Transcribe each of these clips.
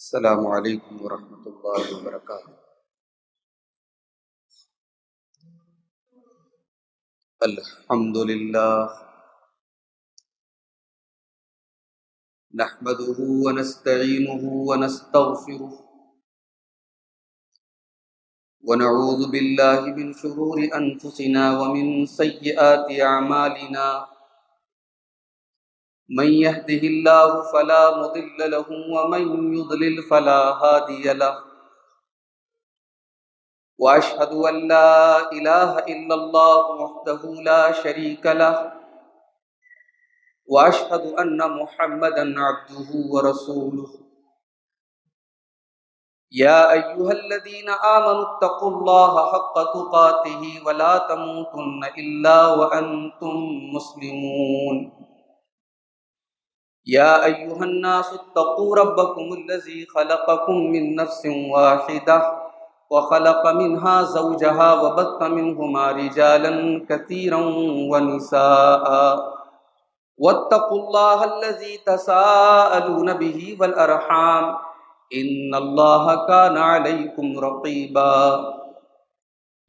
السلام علیکم ورحمۃ اللہ وبرکاتہ۔ الحمد للہ نحمده ونستعینه ونستغفره ونعوذ باللہ من شرور انفسنا ومن سیئات اعمالنا، من يهده الله فلا مضل له ومن يضلل فلا هادي له، وأشهد أن لا إله إلا الله وحده لا شريك له، وأشهد أن محمدا عبده ورسوله۔ يا أيها الذين آمنوا اتقوا الله حق تقاته ولا تموتن إلا وأنتم مسلمون۔ يا أيها الناس اتقوا ربكم الذي خلقكم من نفس واحدة وخلق منها زوجها وبث منهما رجالا كثيرا ونساء، واتقوا الله الذي تساءلون به والأرحام إن الله كان عليكم رقيبا۔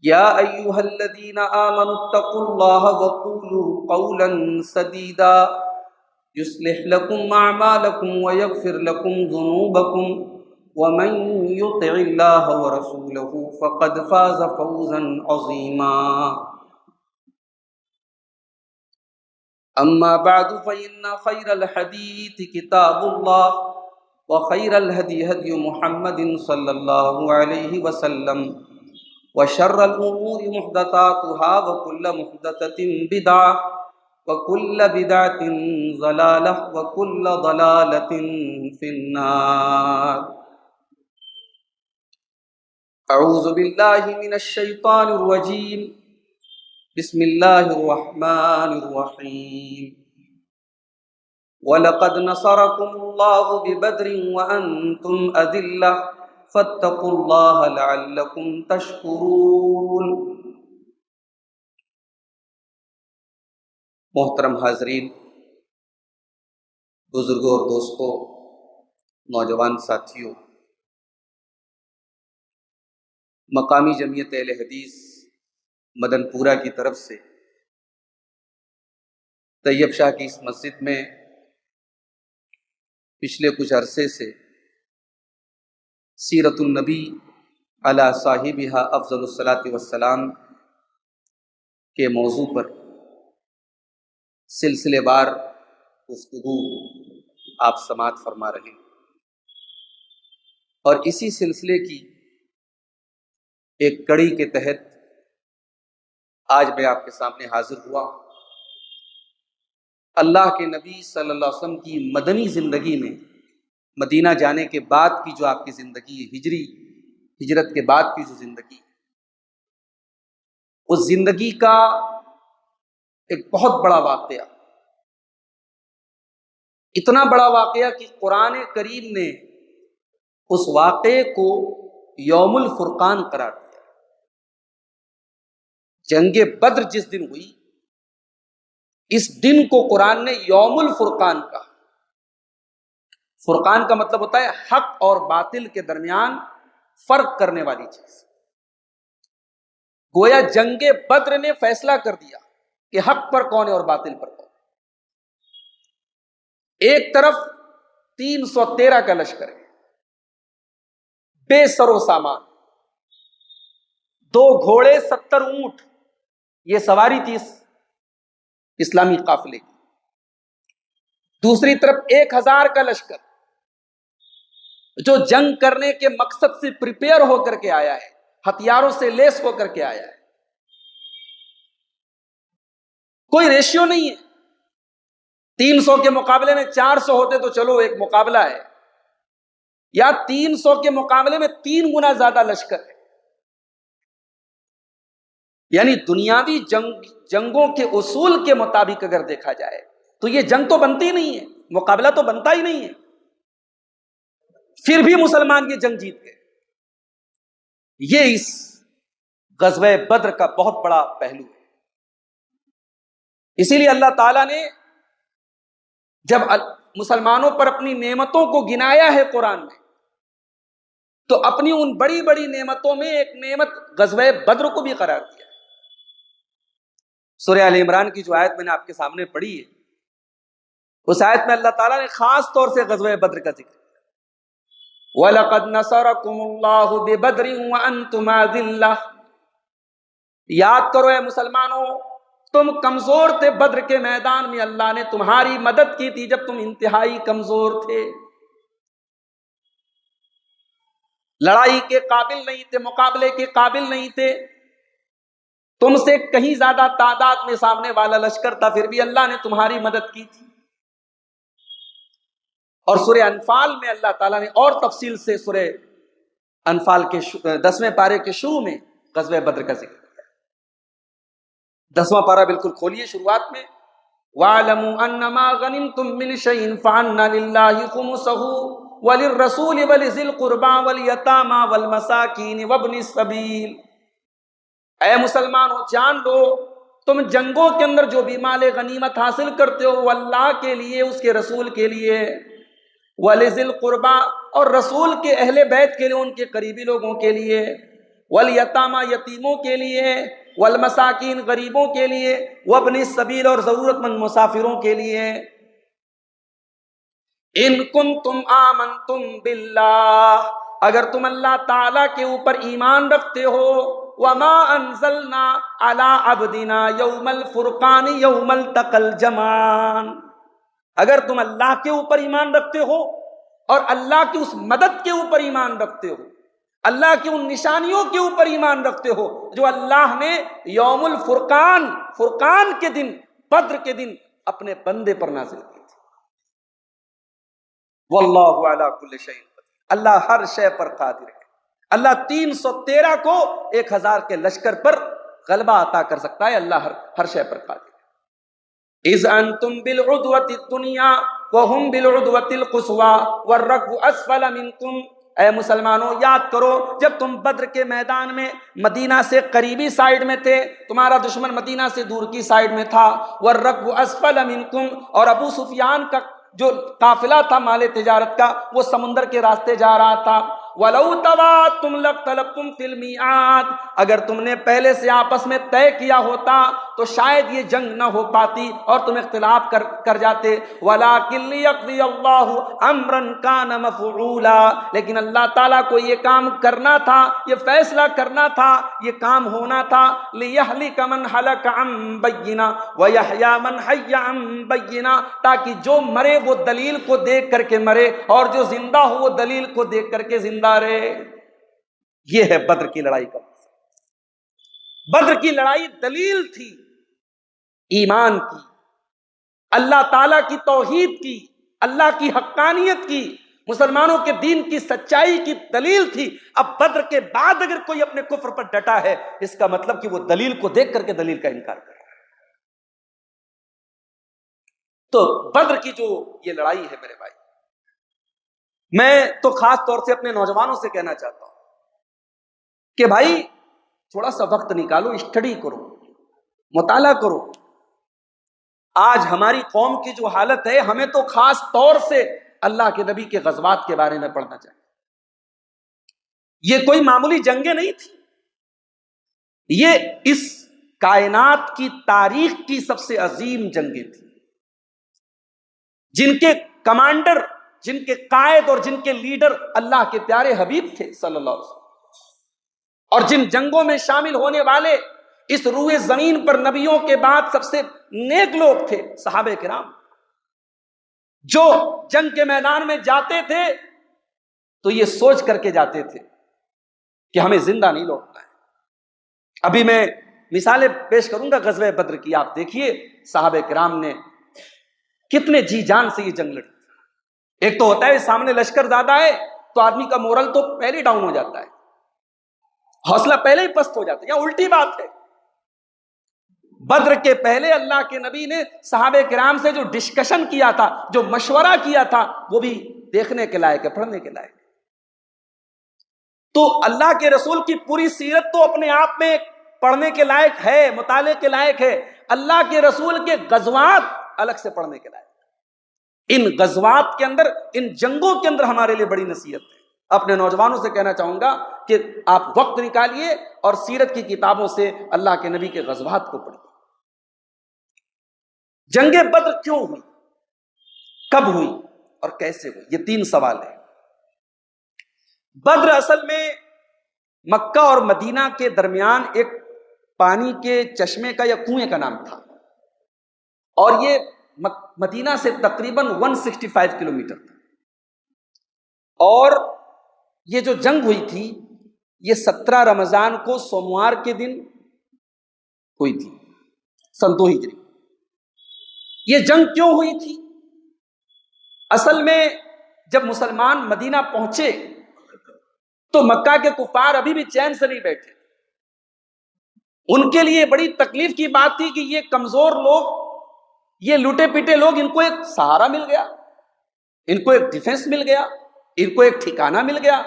يا أيها الذين آمنوا اتقوا الله وقولوا قولا سديدا يصلح لكم أعمالكم ويغفر لكم ذنوبكم، ومن يطع الله ورسوله فقد فاز فوزا عظيما۔ أما بعد فإن خير الحديث كتاب الله، وخير الهدي هدي محمد صلى الله عليه وسلم، وشر الأمور محدثاتها وكل محدثة بدعة وكل بدعة ضلالة وكل ضلالة في النار۔ أعوذ بالله من الشيطان الرجيم، بسم الله الرحمن الرحيم۔ وَلَقَدْ نَصَرَكُمُ اللَّهُ بِبَدْرٍ وَأَنْتُمْ أَذِلَّةٌ فَاتَّقُوا اللَّهَ لَعَلَّكُمْ تَشْكُرُونَ۔ محترم حاضرین، بزرگوں اور دوستوں، نوجوان ساتھیوں، مقامی جمعیت اہل حدیث مدن پورہ کی طرف سے طیب شاہ کی اس مسجد میں پچھلے کچھ عرصے سے سیرت النبی علی صاحبہا افضل الصلاۃ والسلام کے موضوع پر سلسلے وار گفتگو آپ سماعت فرما رہے ہیں، اور اسی سلسلے کی ایک کڑی کے تحت آج میں آپ کے سامنے حاضر ہوا ہوں۔ اللہ کے نبی صلی اللہ علیہ وسلم کی مدنی زندگی میں مدینہ جانے کے بعد کی جو آپ کی زندگی ہے، ہجرت کے بعد کی جو زندگی، اس زندگی کا ایک بہت بڑا واقعہ، اتنا بڑا واقعہ کہ قرآن کریم نے اس واقعے کو یوم الفرقان قرار دیا۔ جنگ بدر جس دن ہوئی، اس دن کو قرآن نے یوم الفرقان کہا۔ فرقان کا مطلب ہوتا ہے حق اور باطل کے درمیان فرق کرنے والی چیز۔ گویا جنگ بدر نے فیصلہ کر دیا کہ حق پر کون ہے اور باطل پر کون ہے۔ ایک طرف 313 کا لشکر ہے، بے سر و سامان، 2 گھوڑے 70 اونٹ، یہ سواری تھی اسلامی قافلے کی۔ دوسری طرف 1000 کا لشکر جو جنگ کرنے کے مقصد سے پریپیئر ہو کر کے آیا ہے، ہتھیاروں سے لیس ہو کر کے آیا ہے۔ کوئی ریشیو نہیں ہے، 300 کے مقابلے میں 400 ہوتے تو چلو ایک مقابلہ ہے، یا 300 کے مقابلے میں 3 گنا زیادہ لشکر ہے۔ یعنی دنیاوی جنگوں کے اصول کے مطابق اگر دیکھا جائے تو یہ جنگ تو بنتی نہیں ہے، مقابلہ تو بنتا ہی نہیں ہے، پھر بھی مسلمان یہ جنگ جیت گئے۔ یہ اس غزوہ بدر کا بہت بڑا پہلو ہے۔ اسی لیے اللہ تعالیٰ نے جب مسلمانوں پر اپنی نعمتوں کو گنایا ہے قرآن میں، تو اپنی ان بڑی بڑی نعمتوں میں ایک نعمت غزوہ بدر کو بھی قرار دیا۔ سورہ آل عمران کی جو آیت میں نے آپ کے سامنے پڑھی ہے، اس آیت میں اللہ تعالیٰ نے خاص طور سے غزوہ بدر کا ذکر کیا۔ وَلَقَدْ نَصَرَكُمُ اللَّهُ بِبَدْرٍ وَأَنْتُمْ أَذِلَّةٌ، یاد کرو اے مسلمانوں، تم کمزور تھے، بدر کے میدان میں اللہ نے تمہاری مدد کی تھی جب تم انتہائی کمزور تھے، لڑائی کے قابل نہیں تھے، مقابلے کے قابل نہیں تھے، تم سے کہیں زیادہ تعداد میں سامنے والا لشکر تھا، پھر بھی اللہ نے تمہاری مدد کی تھی۔ اور سورہ انفال میں اللہ تعالیٰ نے اور تفصیل سے سورہ انفال کے 10ویں پارے کے شروع میں غزوہ بدر کا ذکر کیا۔ 10واں پارہ بالکل کھولیے، شروعات میں وَاعْلَمُوا أَنَّمَا غَنِمْتُم مِّن شَيْءٍ فَأَنَّ لِلَّهِ خُمُسَهُ وَلِلرَّسُولِ وَلِذِي الْقُرْبَىٰ وَالْيَتَامَىٰ وَالْمَسَاكِينِ وَابْنِ السَّبِيلِ، اے مسلمانوں جان لو، تم جنگوں کے اندر جو بھی مال غنیمت حاصل کرتے ہو وہ اللہ کے لیے، اس کے رسول کے لیے، وَلِذِي الْقُرْبَىٰ اور رسول کے اہل بیت کے لیے، ان کے قریبی لوگوں کے لیے، وَالْيَتَامَىٰ یتیموں کے لیے، وَالْمَسَاكِينِ غریبوں کے لیے، وَابْنِ السَّبِيلِ اور ضرورت مند مسافروں کے لیے۔ ان کنتم آمنتم باللہ، اگر تم اللہ تعالیٰ کے اوپر ایمان رکھتے ہو، وما انزلنا علی عبدنا یوم الفرقان یوم التقى الجمعان، اگر تم اللہ کے اوپر ایمان رکھتے ہو اور اللہ کی اس مدد کے اوپر ایمان رکھتے ہو، اللہ کی ان نشانیوں کے اوپر ایمان رکھتے ہو جو اللہ نے یوم الفرقان، فرقان کے دن، بدر کے دن اپنے بندے پر نازل کی تھی۔ واللہ علی کل شیء قدیر، اللہ ہر شے پر قادر ہے۔ اللہ 313 کو 1000 کے لشکر پر غلبہ عطا کر سکتا ہے، اللہ ہر شے پر قادر ہے۔ اذ انتم بالعدوۃ الدنیا وهم بالعدوۃ القصویٰ والرکب اسفل منکم، اے مسلمانوں یاد کرو جب تم بدر کے میدان میں مدینہ سے قریبی سائیڈ میں تھے، تمہارا دشمن مدینہ سے دور کی سائیڈ میں تھا، والرکب اسفل منکم، اور ابو سفیان کا جو قافلہ تھا مال تجارت کا وہ سمندر کے راستے جا رہا تھا۔ وَلَوْ تَوَاعَدتُّمْ لَاخْتَلَفْتُمْ فِي الْمِيعَادِ، اگر تم نے پہلے سے آپس میں طے کیا ہوتا تو شاید یہ جنگ نہ ہو پاتی اور تم اختلاف کر جاتے۔ وَلَٰكِن لِّيَقْضِيَ اللَّهُ أَمْرًا كَانَ مَفْعُولًا، لیکن اللہ تعالیٰ کو یہ کام کرنا تھا، یہ فیصلہ کرنا تھا، یہ کام ہونا تھا۔ لِيَهْلِكَ مَنْ هَلَكَ عَن بَيِّنَةٍ وَيَحْيَىٰ مَنْ حَيَّ عَن بَيِّنَةٍ، تاکہ جو مرے وہ دلیل کو دیکھ کر کے مرے اور جو زندہ ہو وہ دلیل کو دیکھ کر کے زندہ رہے۔ یہ ہے بدر کی لڑائی کا مقصد۔ بدر کی لڑائی دلیل تھی ایمان کی، اللہ تعالیٰ کی توحید کی، اللہ کی حقانیت کی، مسلمانوں کے دین کی سچائی کی دلیل تھی۔ اب بدر کے بعد اگر کوئی اپنے کفر پر ڈٹا ہے، اس کا مطلب کہ وہ دلیل کو دیکھ کر کے دلیل کا انکار کرے۔ تو بدر کی جو یہ لڑائی ہے میرے بھائی، میں تو خاص طور سے اپنے نوجوانوں سے کہنا چاہتا ہوں کہ بھائی تھوڑا سا وقت نکالو، اسٹڈی کرو، مطالعہ کرو۔ آج ہماری قوم کی جو حالت ہے، ہمیں تو خاص طور سے اللہ کے نبی کے غزوات کے بارے میں پڑھنا چاہیے۔ یہ کوئی معمولی جنگیں نہیں تھی، یہ اس کائنات کی تاریخ کی سب سے عظیم جنگیں تھیں، جن کے کمانڈر، جن کے قائد اور جن کے لیڈر اللہ کے پیارے حبیب تھے صلی اللہ علیہ وسلم، اور جن جنگوں میں شامل ہونے والے اس روئے زمین پر نبیوں کے بعد سب سے نیک لوگ تھے صحابہ کرام، جو جنگ کے میدان میں جاتے تھے تو یہ سوچ کر کے جاتے تھے کہ ہمیں زندہ نہیں لوٹنا ہے۔ ابھی میں مثالیں پیش کروں گا غزوہ بدر کی، آپ دیکھیے صحابہ کرام نے کتنے جی جان سے یہ جنگ لڑی۔ ایک تو ہوتا ہے سامنے لشکر زیادہ ہے تو آدمی کا مورل تو پہلے ڈاؤن ہو جاتا ہے، حوصلہ پہلے ہی پست ہو جاتا ہے، یا الٹی بات ہے۔ بدر کے پہلے اللہ کے نبی نے صحابہ کرام سے جو ڈسکشن کیا تھا، جو مشورہ کیا تھا، وہ بھی دیکھنے کے لائق ہے، پڑھنے کے لائق ہے۔ تو اللہ کے رسول کی پوری سیرت تو اپنے آپ میں پڑھنے کے لائق ہے، مطالعے کے لائق ہے۔ اللہ کے رسول کے غزوات الگ سے پڑھنے کے لائق ہے۔ ان غزوات کے اندر، ان جنگوں کے اندر ہمارے لیے بڑی نصیحت ہے۔ اپنے نوجوانوں سے کہنا چاہوں گا کہ آپ وقت نکالیے اور سیرت کی کتابوں سے اللہ کے نبی کے غزوات کو پڑھیے. جنگ بدر کیوں ہوئی، کب ہوئی اور کیسے ہوئی، یہ 3 سوال ہیں. بدر اصل میں مکہ اور مدینہ کے درمیان ایک پانی کے چشمے کا یا کنویں کا نام تھا، اور یہ مدینہ سے تقریباً 165 کلومیٹر تھا. اور یہ جو جنگ ہوئی تھی یہ 17 رمضان کو سوموار کے دن ہوئی تھی، سن 2 ہجری. یہ جنگ کیوں ہوئی تھی؟ اصل میں جب مسلمان مدینہ پہنچے تو مکہ کے کفار ابھی بھی چین سے نہیں بیٹھے. ان کے لیے بڑی تکلیف کی بات تھی کہ یہ کمزور لوگ، یہ لوٹے پیٹے لوگ، ان کو ایک سہارا مل گیا، ان کو ایک ڈیفنس مل گیا، ان کو ایک ٹھکانہ مل گیا،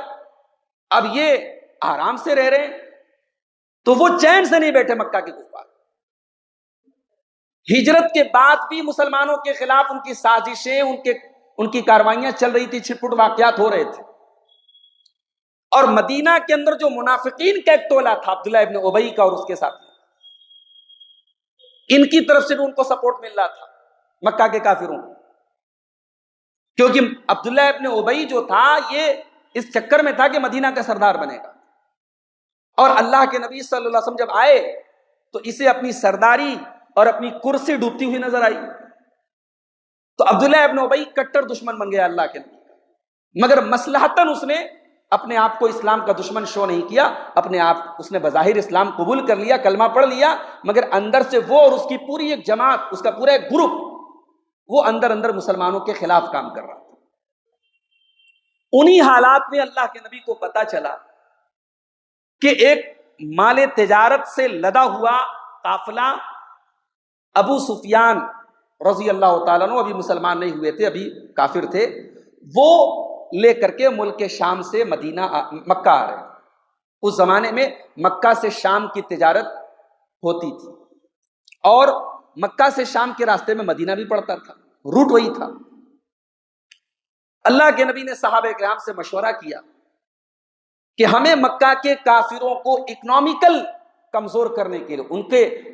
اب یہ آرام سے رہ رہے ہیں. تو وہ چین سے نہیں بیٹھے مکہ کے کفار. ہجرت کے بعد بھی مسلمانوں کے خلاف ان کی سازشیں، ان کی کاروائیاں چل رہی تھی، چھٹپٹ واقعات ہو رہے تھے. اور مدینہ کے اندر جو منافقین کا ایک ٹولہ تھا عبداللہ ابن ابی کا اور اس کے ساتھ، ان کی طرف سے بھی ان کو سپورٹ مل رہا تھا مکہ کے کافروں کو، کیونکہ عبداللہ ابن ابی جو تھا یہ اس چکر میں تھا کہ مدینہ کا سردار بنے گا. اور اللہ کے نبی صلی اللہ علیہ وسلم جب آئے تو اسے اپنی سرداری اور اپنی کرسی ڈوبتی ہوئی نظر آئی. تو عبداللہ ابن ابی کٹر دشمن بن گیا اللہ کے نبی کا، مگر مصلحتاً اس نے اپنے آپ کو اسلام کا دشمن شو نہیں کیا. اپنے آپ اس نے بظاہر اسلام قبول کر لیا، کلمہ پڑھ لیا، مگر اندر سے وہ اور اس کی پوری ایک جماعت، اس کا پورا ایک گروپ، وہ اندر اندر مسلمانوں کے خلاف کام کر رہا تھا. انہی حالات میں اللہ کے نبی کو پتا چلا کہ ایک مال تجارت سے لدا ہوا قافلہ ابو سفیان رضی اللہ تعالیٰ عنہ، ابھی مسلمان نہیں ہوئے تھے، ابھی کافر تھے، وہ لے کر کے ملک شام سے مکہ آ رہے. اس زمانے میں مکہ سے شام کی تجارت ہوتی تھی، اور مکہ سے شام کے راستے میں مدینہ بھی پڑتا تھا، روٹ وہی تھا. اللہ کے نبی نے صحابہ کرام سے مشورہ کیا کہ ہمیں مکہ کے کافروں کو اکنامیکل کمزور کرنے کے لیے،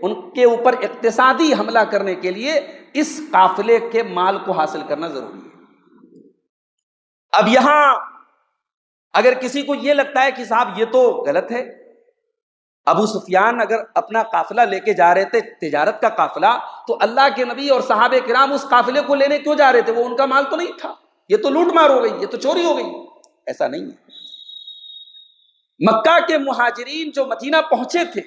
ان کے اوپر اقتصادی حملہ کرنے کے لیے اس قافلے کے مال کو حاصل کرنا ضروری ہے. اب یہاں اگر کسی کو یہ لگتا ہے کہ صاحب یہ تو غلط ہے، ابو سفیان اگر اپنا قافلہ لے کے جا رہے تھے، تجارت کا قافلہ، تو اللہ کے نبی اور صحابہ کرام اس قافلے کو لینے کیوں جا رہے تھے؟ وہ ان کا مال تو نہیں تھا، یہ تو لوٹ مار ہو گئی، یہ تو چوری ہو گئی. ایسا نہیں ہے. مکہ کے مہاجرین جو مدینہ پہنچے تھے،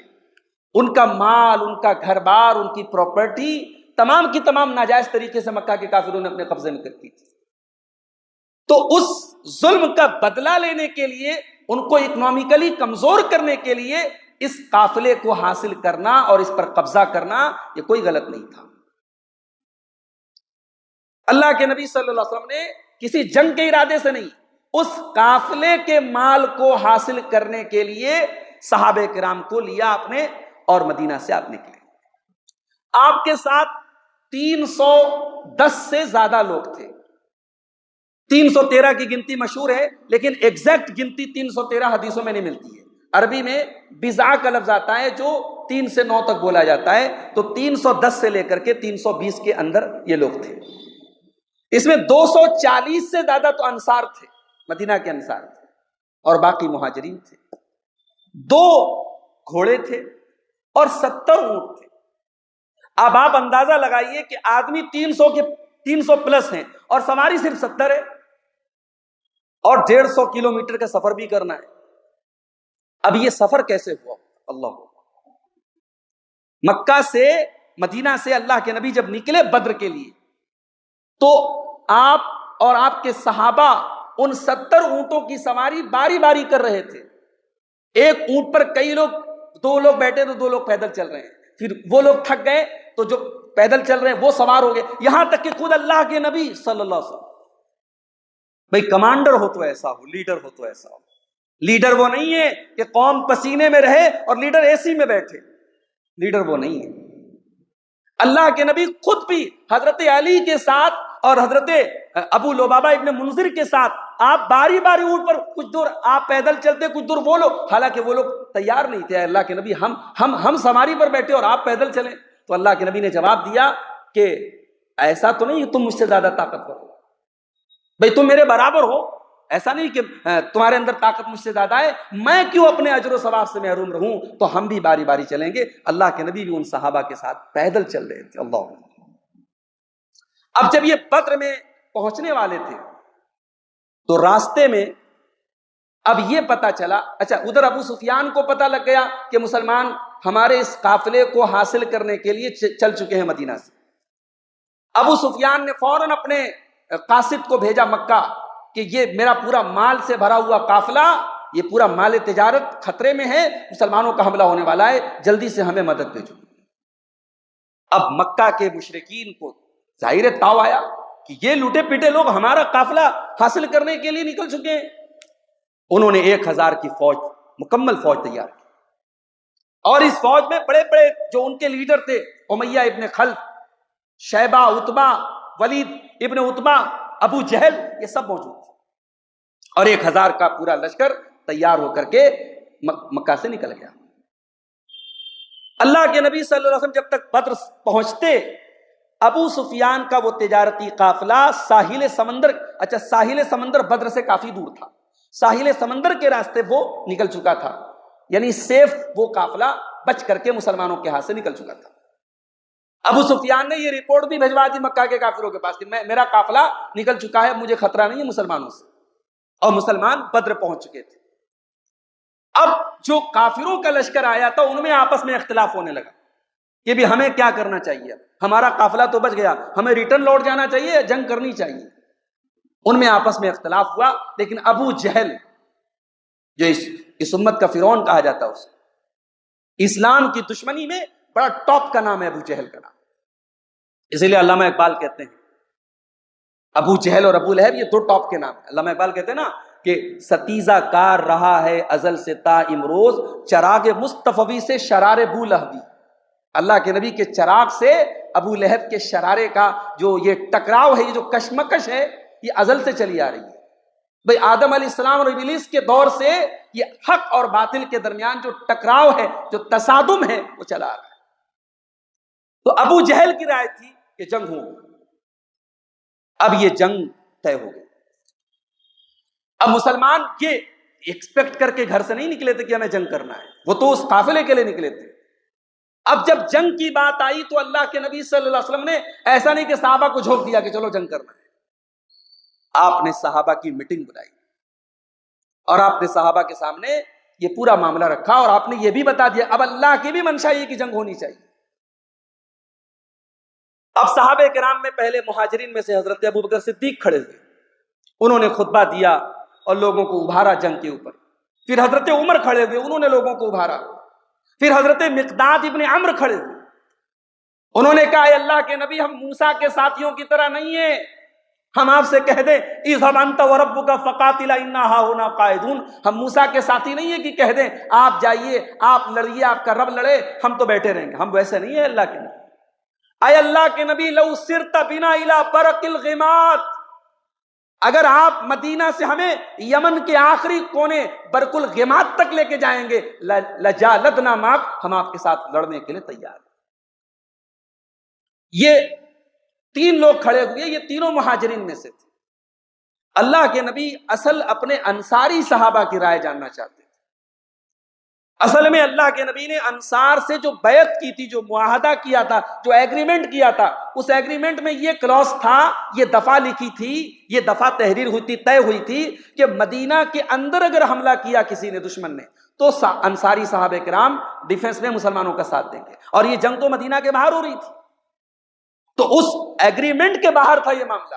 ان کا مال، ان کا گھر بار، ان کی پراپرٹی تمام کی تمام ناجائز طریقے سے مکہ کے کافروں نے اپنے قبضے میں کر دی تھی. تو اس ظلم کا بدلہ لینے کے لیے، ان کو اکنامیکلی کمزور کرنے کے لیے اس قافلے کو حاصل کرنا اور اس پر قبضہ کرنا یہ کوئی غلط نہیں تھا. اللہ کے نبی صلی اللہ علیہ وسلم نے کسی جنگ کے ارادے سے نہیں، اس قافلے کے مال کو حاصل کرنے کے لیے صحابہ کرام کو لیا اپنے، اور مدینہ سے آپ نکلے. آپ کے ساتھ 310 سے زیادہ لوگ تھے. 313 کی گنتی مشہور ہے، لیکن ایگزیکٹ گنتی 313 حدیثوں میں نہیں ملتی ہے. عربی میں بضع کا لفظ آتا ہے جو 3 سے 9 تک بولا جاتا ہے، تو 310 سے لے کر کے 320 کے اندر یہ لوگ تھے. اس میں 240 سے زیادہ تو انصار تھے، مدینہ کے انصار تھے، اور باقی مہاجرین تھے. 2 گھوڑے تھے اور 70 اونٹ تھے. اب آپ اندازہ لگائیے کہ آدمی 300 پلس ہیں اور سواری صرف 70 ہے، اور 150 کلومیٹر کا سفر بھی کرنا ہے. اب یہ سفر کیسے ہوا؟ اللہ، مکہ سے مدینہ سے اللہ کے نبی جب نکلے بدر کے لیے، تو آپ اور آپ کے صحابہ ان 70 اونٹوں کی سواری باری باری کر رہے تھے. ایک اونٹ پر کئی لوگ، 2 لوگ بیٹھے تو 2 لوگ پیدل چل رہے ہیں، پھر وہ لوگ تھک گئے تو جو پیدل چل رہے ہیں وہ سوار ہو گئے، یہاں تک کہ خود اللہ کے نبی صلی اللہ علیہ وسلم. بھئی کمانڈر ہو تو ایسا ہو، لیڈر ہو تو ایسا ہو. لیڈر وہ نہیں ہے کہ قوم پسینے میں رہے اور لیڈر اے سی میں بیٹھے. لیڈر وہ نہیں ہے. اللہ کے نبی خود بھی حضرت علی کے ساتھ اور حضرت ابو لبابہ ابن منذر کے ساتھ آپ باری باری اونٹ پر کچھ دور آپ پیدل چلتے, کچھ دور وہ لوگ, حالانکہ وہ لوگ تیار نہیں تھے. اللہ کے نبی ہم سواری پر بیٹھے اور آپ پیدل چلیں. تو اللہ کے نبی نے جواب دیا کہ ایسا تو نہیں تم مجھ سے زیادہ طاقتور ہو, بھئی تم میرے برابر ہو, ایسا نہیں کہ تمہارے اندر طاقت مجھ سے زیادہ ہے, میں کیوں اپنے اجر و ثواب سے محروم رہوں. تو ہم بھی باری باری چلیں گے. اللہ کے نبی بھی ان صحابہ کے ساتھ پیدل چل رہے تھے. اللہ. اب جب یہ بدر میں پہنچنے والے تھے تو راستے میں اب یہ پتا چلا, اچھا ادھر ابو سفیان کو پتا لگ گیا کہ مسلمان ہمارے اس قافلے کو حاصل کرنے کے لیے چل چکے ہیں مدینہ سے. ابو سفیان نے فوراً اپنے قاصد کو بھیجا مکہ کہ یہ میرا پورا مال سے بھرا ہوا قافلہ, یہ پورا مال تجارت خطرے میں ہے, مسلمانوں کا حملہ ہونے والا ہے, جلدی سے ہمیں مدد بھیجو. اب مکہ کے مشرکین کو ظاہر تاؤ آیا کہ یہ لوٹے پیٹے لوگ ہمارا قافلہ حاصل کرنے کے لیے نکل چکے ہیں. انہوں نے 1000 کی فوج, مکمل فوج تیار کی, اور اس فوج میں بڑے بڑے جو ان کے لیڈر تھے, امیہ ابن خلف, شیبہ, عتبہ, ولید ابن عتبہ, ابو جہل, یہ سب موجود تھے. اور 1000 کا پورا لشکر تیار ہو کر کے مکہ سے نکل گیا. اللہ کے نبی صلی اللہ علیہ وسلم جب تک بدر پہنچتے, ابو سفیان کا وہ تجارتی قافلہ ساحل سمندر, اچھا ساحل سمندر بدر سے کافی دور تھا, ساحل سمندر کے راستے وہ نکل چکا تھا, یعنی سیف وہ قافلہ بچ کر کے مسلمانوں کے ہاتھ سے نکل چکا تھا. ابو سفیان نے یہ رپورٹ بھی بھجوا دی مکہ کے کافروں کے پاس کہ میرا قافلہ نکل چکا ہے, مجھے خطرہ نہیں ہے مسلمانوں سے. اور مسلمان بدر پہنچ چکے تھے. اب جو کافروں کا لشکر آیا تھا ان میں آپس میں اختلاف ہونے لگا کہ بھی ہمیں کیا کرنا چاہیے, ہمارا قافلہ تو بچ گیا, ہمیں ریٹرن لوٹ جانا چاہیے, جنگ کرنی چاہیے. ان میں آپس میں اختلاف ہوا. لیکن ابو جہل جو اس امت کا فرعون کہا جاتا ہے, اسلام کی دشمنی میں بڑا ٹاپ کا نام ہے ابو جہل کا نام. اسی لیے علامہ اقبال کہتے ہیں ابو جہل اور ابو لہب یہ 2 ٹاپ کے نام ہیں. علامہ اقبال کہتے ہیں نا کہ ستیزہ کار رہا ہے ازل سے تا امروز, چراغ مصطفی سے شرار بو لہبی. اللہ کے نبی کے چراغ سے ابو لہب کے شرارے کا جو یہ ٹکراؤ ہے, یہ جو کشمکش ہے, یہ ازل سے چلی آ رہی ہے. بھئی آدم علیہ السلام اور ابلیس کے دور سے یہ حق اور باطل کے درمیان جو ٹکراؤ ہے, جو تصادم ہے, وہ چلا آ رہا ہے. تو ابو جہل کی رائے تھی کہ جنگ ہو. اب یہ جنگ طے ہو گئی. اب مسلمان یہ ایکسپیکٹ کر کے گھر سے نہیں نکلے تھے کہ ہمیں جنگ کرنا ہے, وہ تو اس قافلے کے لیے نکلے تھے. اب جب جنگ کی بات آئی تو اللہ کے نبی صلی اللہ علیہ وسلم نے ایسا نہیں کہ صحابہ کو جھونک دیا کہ چلو جنگ کرنا ہے. آپ نے صحابہ کی میٹنگ بلائی اور آپ نے صحابہ کے سامنے یہ پورا معاملہ رکھا, اور آپ نے یہ بھی بتا دیا اب اللہ کی بھی منشا یہ کہ جنگ ہونی چاہیے. اب صحابہ کرام میں پہلے مہاجرین میں سے حضرت ابو بکر صدیق کھڑے ہوئے, انہوں نے خطبہ دیا اور لوگوں کو ابھارا جنگ کے اوپر. پھر حضرت عمر کھڑے ہوئے, انہوں نے لوگوں کو ابھارا. پھر حضرت مقداد ابن عمرو کھڑے ہوئے, انہوں نے کہا اے اللہ کے نبی ہم موسیٰ کے ساتھیوں کی طرح نہیں ہیں, ہم آپ سے کہہ دیں اذهب انت وربک فقاتلا انا ہاہنا قاعدون, ہم موسیٰ کے ساتھی نہیں ہیں کہ کہہ دیں آپ جائیے آپ لڑیے آپ کا رب لڑے ہم تو بیٹھے رہیں گے. ہم ویسے نہیں ہیں اللہ کے نبی. اے اللہ کے نبی لو سرت بنا الی برق الغمات, اگر آپ مدینہ سے ہمیں یمن کے آخری کونے برق الغمات تک لے کے جائیں گے لجالدنا معک, ہم آپ کے ساتھ لڑنے کے لیے تیار ہیں. یہ 3 لوگ کھڑے ہوئے, یہ تینوں مہاجرین میں سے تھے. اللہ کے نبی اصل اپنے انصاری صحابہ کی رائے جاننا چاہتے تھے. اصل میں اللہ کے نبی نے انصار سے جو بیعت کی تھی, جو معاہدہ کیا تھا, جو ایگریمنٹ کیا تھا, اس ایگریمنٹ میں یہ کلوز تھا, یہ دفعہ لکھی تھی, یہ دفعہ تحریر ہوئی تھی, طے ہوئی تھی کہ مدینہ کے اندر اگر حملہ کیا کسی نے دشمن نے تو انصاری صحابہ کرام ڈیفنس میں مسلمانوں کا ساتھ دیں گے. اور یہ جنگ تو مدینہ کے باہر ہو رہی تھی, تو اس ایگریمنٹ کے باہر تھا یہ معاملہ.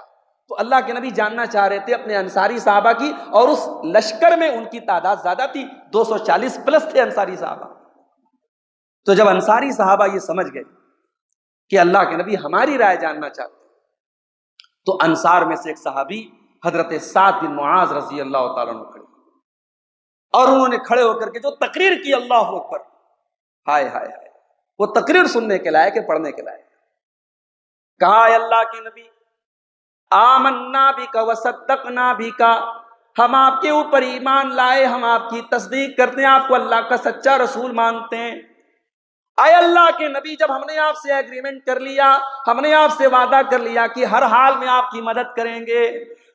تو اللہ کے نبی جاننا چاہ رہے تھے اپنے انصاری صحابہ کی, اور اس لشکر میں ان کی تعداد زیادہ تھی, 240 پلس تھے انصاری صحابہ. تو جب انصاری صحابہ یہ سمجھ گئے کہ اللہ کے نبی ہماری رائے جاننا چاہتے ہیں, تو انصار میں سے ایک صحابی حضرت سعد بن معاذ رضی اللہ تعالیٰ عنہ کھڑے, اور انہوں نے کھڑے ہو کر کے جو تقریر کی, اللہ اکبر, ہائے ہائے ہائے, وہ تقریر سننے کے لائق ہے, پڑھنے کے لائق. کہا اے اللہ کے نبی آمنا بک وصدقنا بک ہم آپ کے اوپر ایمان لائے، ہم آپ کی تصدیق کرتے ہیں، آپ کو اللہ کا سچا رسول مانتے ہیں۔ اے اللہ کے نبی، جب ہم نے آپ سے ایگریمنٹ کر لیا، ہم نے آپ سے وعدہ کر لیا کہ ہر حال میں آپ کی مدد کریں گے،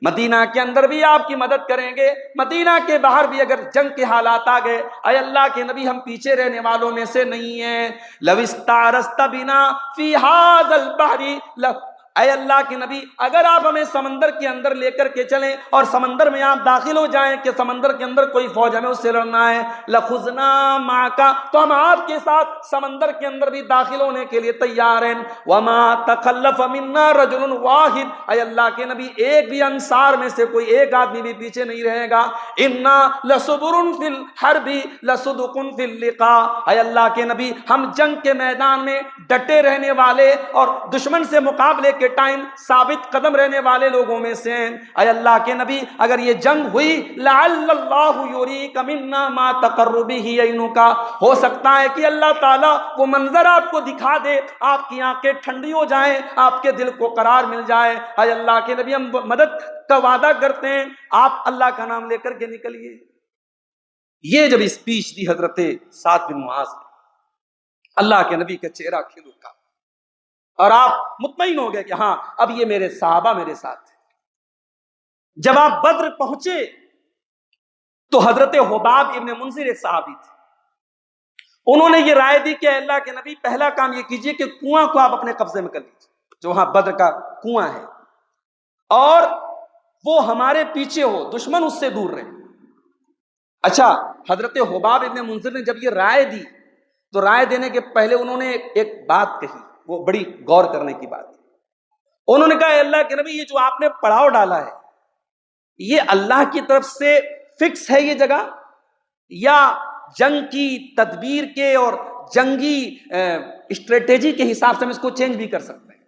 مدینہ کے اندر بھی آپ کی مدد کریں گے، مدینہ کے باہر بھی اگر جنگ کے حالات آ گئے، اے اللہ کے نبی ہم پیچھے رہنے والوں میں سے نہیں ہیں۔ لو استعرضت بنا فی ھذا البحر، اے اللہ کے نبی اگر آپ ہمیں سمندر کے اندر لے کر کے چلیں اور سمندر میں آپ داخل ہو جائیں کہ سمندر کے اندر کوئی فوج ہمیں اس سے لڑنا ہے، لخذنا معک، تو ہم آپ کے ساتھ سمندر کے اندر بھی داخل ہونے کے لیے تیار ہیں۔ وما تخلف منا رجل واحد، اے اللہ کے نبی ایک بھی انصار میں سے کوئی ایک آدمی بھی پیچھے نہیں رہے گا۔ انا لصبر فی الحرب لصدق فی اللقاء، اے اللہ کے نبی ہم جنگ کے میدان میں ڈٹے رہنے والے اور دشمن سے مقابلے کے ٹائم ثابت قدم رہنے والے لوگوں میں سے ہیں۔ اے اللہ کے نبی اگر یہ جنگ ہوئی، لعل اللہ یریک منا ما تقر به عینک، ہو سکتا ہے کہ اللہ تعالیٰ وہ منظر آپ کو دکھا دے، آپ کی آنکھیں ٹھنڈی ہو جائیں، آپ کے دل کو قرار مل جائے۔ اے اللہ کے نبی ہم مدد کا وعدہ کرتے ہیں، آپ اللہ کا نام لے کر کے نکلیے۔ یہ جب اسپیچ دی حضرت سعد بن معاذ، اللہ کے نبی کا چہرہ کھل اٹھا اور آپ مطمئن ہو گئے کہ ہاں اب یہ میرے صحابہ میرے ساتھ ہیں۔ جب آپ بدر پہنچے تو حضرت حباب ابن منذر ایک صحابی تھے، انہوں نے یہ رائے دی کہ اللہ کے نبی پہلا کام یہ کیجئے کہ کنواں کو آپ اپنے قبضے میں کر لیجیے، جو وہاں بدر کا کنواں ہے، اور وہ ہمارے پیچھے ہو، دشمن اس سے دور رہے۔ اچھا، حضرت حباب ابن منذر نے جب یہ رائے دی تو رائے دینے کے پہلے انہوں نے ایک بات کہی، وہ بڑی غور کرنے کی بات ہے۔ انہوں نے کہا اے اللہ کے نبی یہ جو آپ نے پڑاؤ ڈالا ہے یہ اللہ کی طرف سے فکس ہے یہ جگہ، یا جنگ کی تدبیر کے اور جنگی اسٹریٹجی کے حساب سے ہم اس کو چینج بھی کر سکتے ہیں؟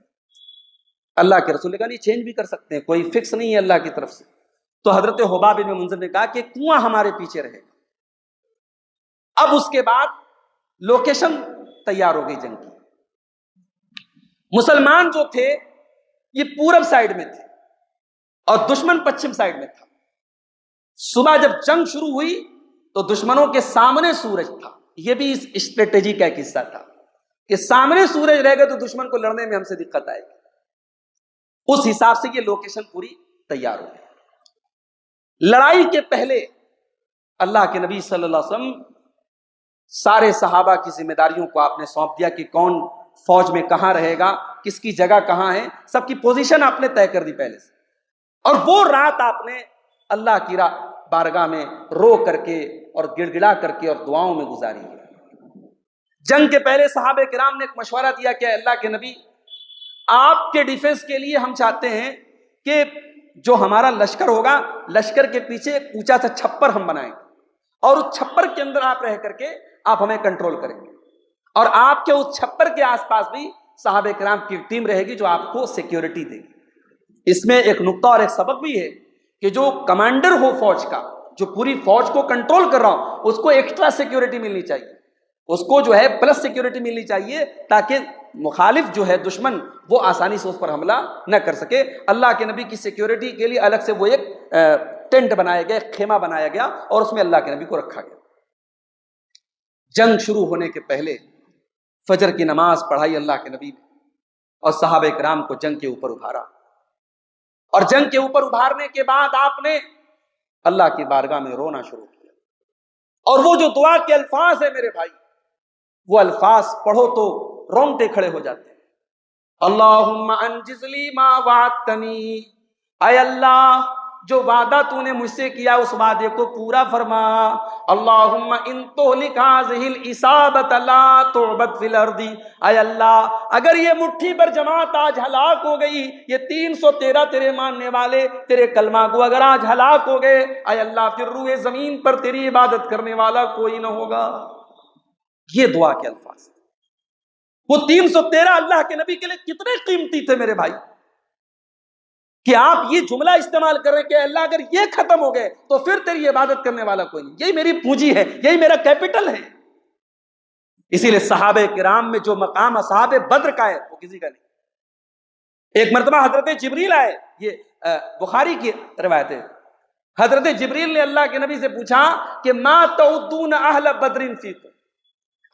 اللہ کے رسول نے کہا نہیں، چینج بھی کر سکتے ہیں، کوئی فکس نہیں ہے اللہ کی طرف سے۔ تو حضرت حباب بن منذر نے کہا کہ کنواں ہمارے پیچھے رہے گا۔ اب اس کے بعد لوکیشن تیار ہو گئی جنگ کی۔ مسلمان جو تھے یہ پورب سائڈ میں تھے اور دشمن پچھم سائڈ میں تھا۔ صبح جب جنگ شروع ہوئی تو دشمنوں کے سامنے سورج تھا، یہ بھی اس اسٹریٹجی کا ایک حصہ تھا کہ سامنے سورج رہے گا تو دشمن کو لڑنے میں ہم سے دقت آئے گی۔ اس حساب سے یہ لوکیشن پوری تیار ہو گئی۔ لڑائی کے پہلے اللہ کے نبی صلی اللہ علیہ وسلم سارے صحابہ کی ذمہ داریوں کو آپ نے سونپ دیا کہ کون فوج میں کہاں رہے گا، کس کی جگہ کہاں ہے، سب کی پوزیشن آپ نے طے کر دی پہلے سے۔ اور وہ رات آپ نے اللہ کی بارگاہ میں رو کر کے اور گڑ گڑا کر کے اور دعاؤں میں گزاری ہے۔ جنگ کے پہلے صحابہ کرام نے ایک مشورہ دیا کہ اللہ کے نبی آپ کے ڈیفنس کے لیے ہم چاہتے ہیں کہ جو ہمارا لشکر ہوگا، لشکر کے پیچھے ایک اونچا سا چھپر ہم بنائیں اور اس چھپر کے اندر آپ رہ کر کے آپ ہمیں کنٹرول کریں گے، اور آپ کے اس چھپر کے آس پاس بھی صحابہ کرام کی ٹیم رہے گی جو آپ کو سیکیورٹی دے گی۔ اس میں ایک نقطہ اور ایک سبق بھی ہے کہ جو کمانڈر ہو فوج کا، جو پوری فوج کو کنٹرول کر رہا ہو، اس کو ایکسٹرا سیکیورٹی ملنی چاہیے، اس کو جو ہے پلس سیکیورٹی ملنی چاہیے تاکہ مخالف جو ہے دشمن وہ آسانی سے اس پر حملہ نہ کر سکے۔ اللہ کے نبی کی سیکیورٹی کے لیے الگ سے وہ ایک ٹینٹ بنایا گیا، ایک خیمہ بنایا گیا اور اس میں اللہ کے نبی کو رکھا گیا۔ جنگ شروع ہونے کے پہلے فجر کی نماز پڑھائی اللہ کے نبی نے اور صحابہ کرام کو جنگ کے اوپر ابھارا، اور جنگ کے اوپر ابھارنے کے بعد آپ نے اللہ کی بارگاہ میں رونا شروع کیا، اور وہ جو دعا کے الفاظ ہیں میرے بھائی، وہ الفاظ پڑھو تو رونگٹے کھڑے ہو جاتے ہیں۔ اللہم انجز لی ما وعدتنی، اے اللہ جو وعدہ تو نے مجھ سے کیا اس وعدے کو پورا فرما۔ اللہم ان تہلک ھذہ العصابۃ لا تعبد فی الارض، اے اللہ اگر یہ مٹھی پر جماعت آج ہلاک ہو گئی، یہ 313 تیرے ماننے والے تیرے کلمہ کو اگر آج ہلاک ہو گئے، اے اللہ پھر روئے زمین پر تیری عبادت کرنے والا کوئی نہ ہوگا۔ یہ دعا کے الفاظ، وہ 313 اللہ کے نبی کے لیے کتنے قیمتی تھے میرے بھائی، کہ آپ یہ جملہ استعمال کر رہے ہیں کہ اللہ اگر یہ ختم ہو گئے تو پھر تیری عبادت کرنے والا کوئی نہیں۔ یہی میری پونجی ہے، یہی میرا کیپٹل ہے۔ اسی لیے صحابہ کرام میں جو مقام اصحاب بدر کا ہے وہ کسی کا نہیں۔ ایک مرتبہ حضرت جبریل آئے، یہ بخاری کی روایت ہے، حضرت جبریل نے اللہ کے نبی سے پوچھا کہ ما تعدون اہل بدر فیکم،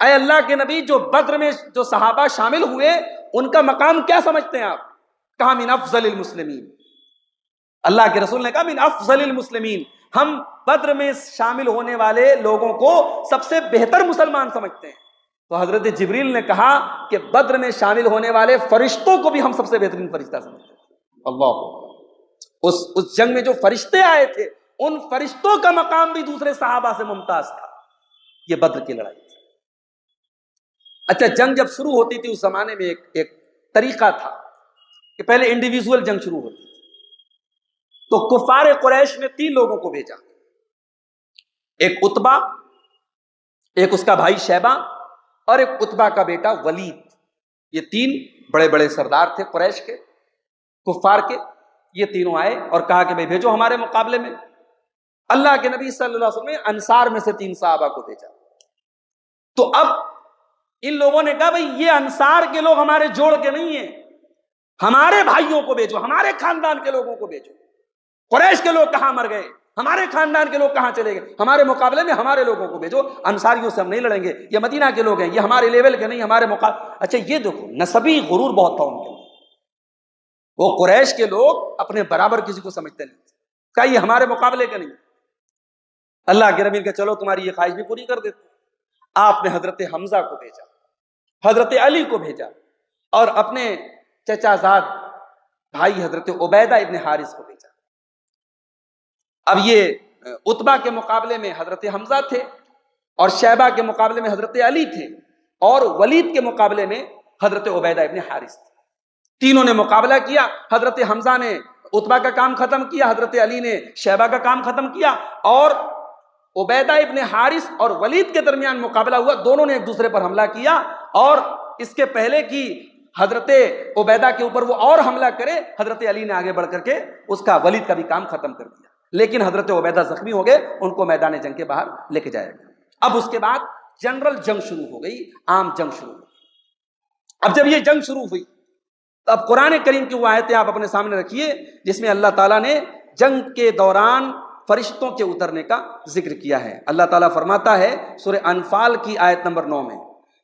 اے اللہ کے نبی جو بدر میں جو صحابہ شامل ہوئے ان کا مقام کیا سمجھتے ہیں آپ؟ کہا من افضل المسلمین، اللہ کے رسول نے کہا من افضل المسلمین، ہم بدر میں شامل ہونے والے لوگوں کو سب سے بہتر مسلمان سمجھتے ہیں۔ تو حضرت جبریل نے کہا کہ بدر میں شامل ہونے والے فرشتوں کو بھی ہم سب سے بہترین فرشتہ سمجھتے ہیں۔ اللہ، اس جنگ میں جو فرشتے آئے تھے ان فرشتوں کا مقام بھی دوسرے صحابہ سے ممتاز تھا۔ یہ بدر کی لڑائی تھی۔ اچھا، جنگ جب شروع ہوتی تھی اس زمانے میں ایک طریقہ تھا کہ پہلے انڈیویجول جنگ شروع ہوتی تھی۔ تو کفار قریش نے 3 لوگوں کو بھیجا، ایک عتبہ، ایک اس کا بھائی شیبہ اور ایک عتبہ کا بیٹا ولید۔ یہ 3 بڑے بڑے سردار تھے قریش کے، کفار کے۔ یہ تینوں آئے اور کہا کہ بھائی بھیجو ہمارے مقابلے میں۔ اللہ کے نبی صلی اللہ علیہ وسلم نے انصار میں سے 3 صحابہ کو بھیجا۔ تو اب ان لوگوں نے کہا بھائی یہ انصار کے لوگ ہمارے جوڑ کے نہیں ہیں، ہمارے بھائیوں کو بھیجو، ہمارے خاندان کے لوگوں کو بھیجو۔ قریش کے لوگ کہاں مر گئے، ہمارے خاندان کے لوگ کہاں چلے گئے، ہمارے مقابلے میں ہمارے لوگوں کو بھیجو، انصاریوں سے ہم نہیں لڑیں گے، یہ مدینہ کے لوگ ہیں، یہ ہمارے لیول کے نہیں، ہمارے مقابلے۔ اچھا یہ دیکھو نسبی غرور بہت تھا ان کے، وہ قریش کے لوگ اپنے برابر کسی کو سمجھتے نہیں، کہا یہ ہمارے مقابلے کا نہیں۔ اللہ کے نبی کہ چلو تمہاری یہ خواہش بھی پوری کر دیتے۔ آپ نے حضرت حمزہ کو بھیجا، حضرت علی کو بھیجا اور اپنے چچا زاد بھائی حضرت عبیدہ ابن حارث کو بھیجا۔ اب یہ عتبہ کے مقابلے میں حضرت حمزہ تھے اور شیبہ کے مقابلے میں حضرت علی تھے اور ولید کے مقابلے میں حضرت عبیدہ ابن حارث تھے۔ تینوں نے مقابلہ کیا، حضرت حمزہ نے عتبہ کا کام ختم کیا، حضرت علی نے شیبہ کا کام ختم کیا اور عبیدہ ابن حارث اور ولید کے درمیان مقابلہ ہوا۔ دونوں نے ایک دوسرے پر حملہ کیا اور اس کے پہلے کی حضرت عبیدہ کے اوپر وہ اور حملہ کرے، حضرت علی نے آگے بڑھ کر کے اس کا ولید کا بھی کام ختم کر دیا، لیکن حضرت عبیدہ زخمی ہو گئے، ان کو میدان جنگ کے باہر لے کے جایا گیا۔ اب اس کے بعد جنرل جنگ شروع ہو گئی، عام جنگ شروع ہو گئی۔ اب جب یہ جنگ شروع ہوئی تو اب قرآن کریم کی وہ آیتیں آپ اپنے سامنے رکھیے جس میں اللہ تعالیٰ نے جنگ کے دوران فرشتوں کے اترنے کا ذکر کیا ہے۔ اللہ تعالیٰ فرماتا ہے سورہ انفال کی آیت نمبر 9 میں،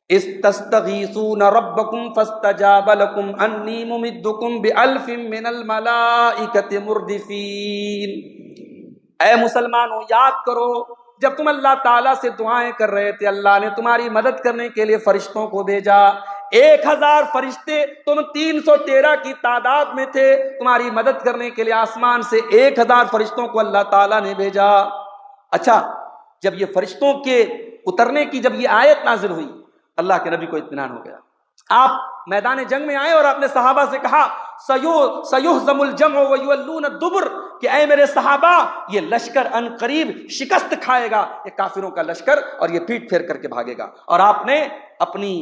استستغیثون ربکم فاستجاب لکم انی ممدکم بألف من الملائکۃ مردفین۔ اے مسلمانوں یاد کرو جب تم اللہ تعالیٰ سے دعائیں کر رہے تھے، اللہ نے تمہاری مدد کرنے کے لیے فرشتوں کو بھیجا۔ 1000 فرشتے، تم 313 کی تعداد میں تھے، تمہاری مدد کرنے کے لیے آسمان سے 1000 فرشتوں کو اللہ تعالیٰ نے بھیجا۔ اچھا، جب یہ فرشتوں کے اترنے کی جب یہ آیت نازل ہوئی، اللہ کے نبی کو اطمینان ہو گیا۔ آپ میدان جنگ میں آئے اور آپ نے صحابہ سے کہا سیہزم الجمع ویولون الدبر، کہ اے میرے صحابہ یہ لشکر ان قریب شکست کھائے گا، یہ کافروں کا لشکر، اور یہ پیٹ پھیر کر کے بھاگے گا۔ اور آپ نے اپنی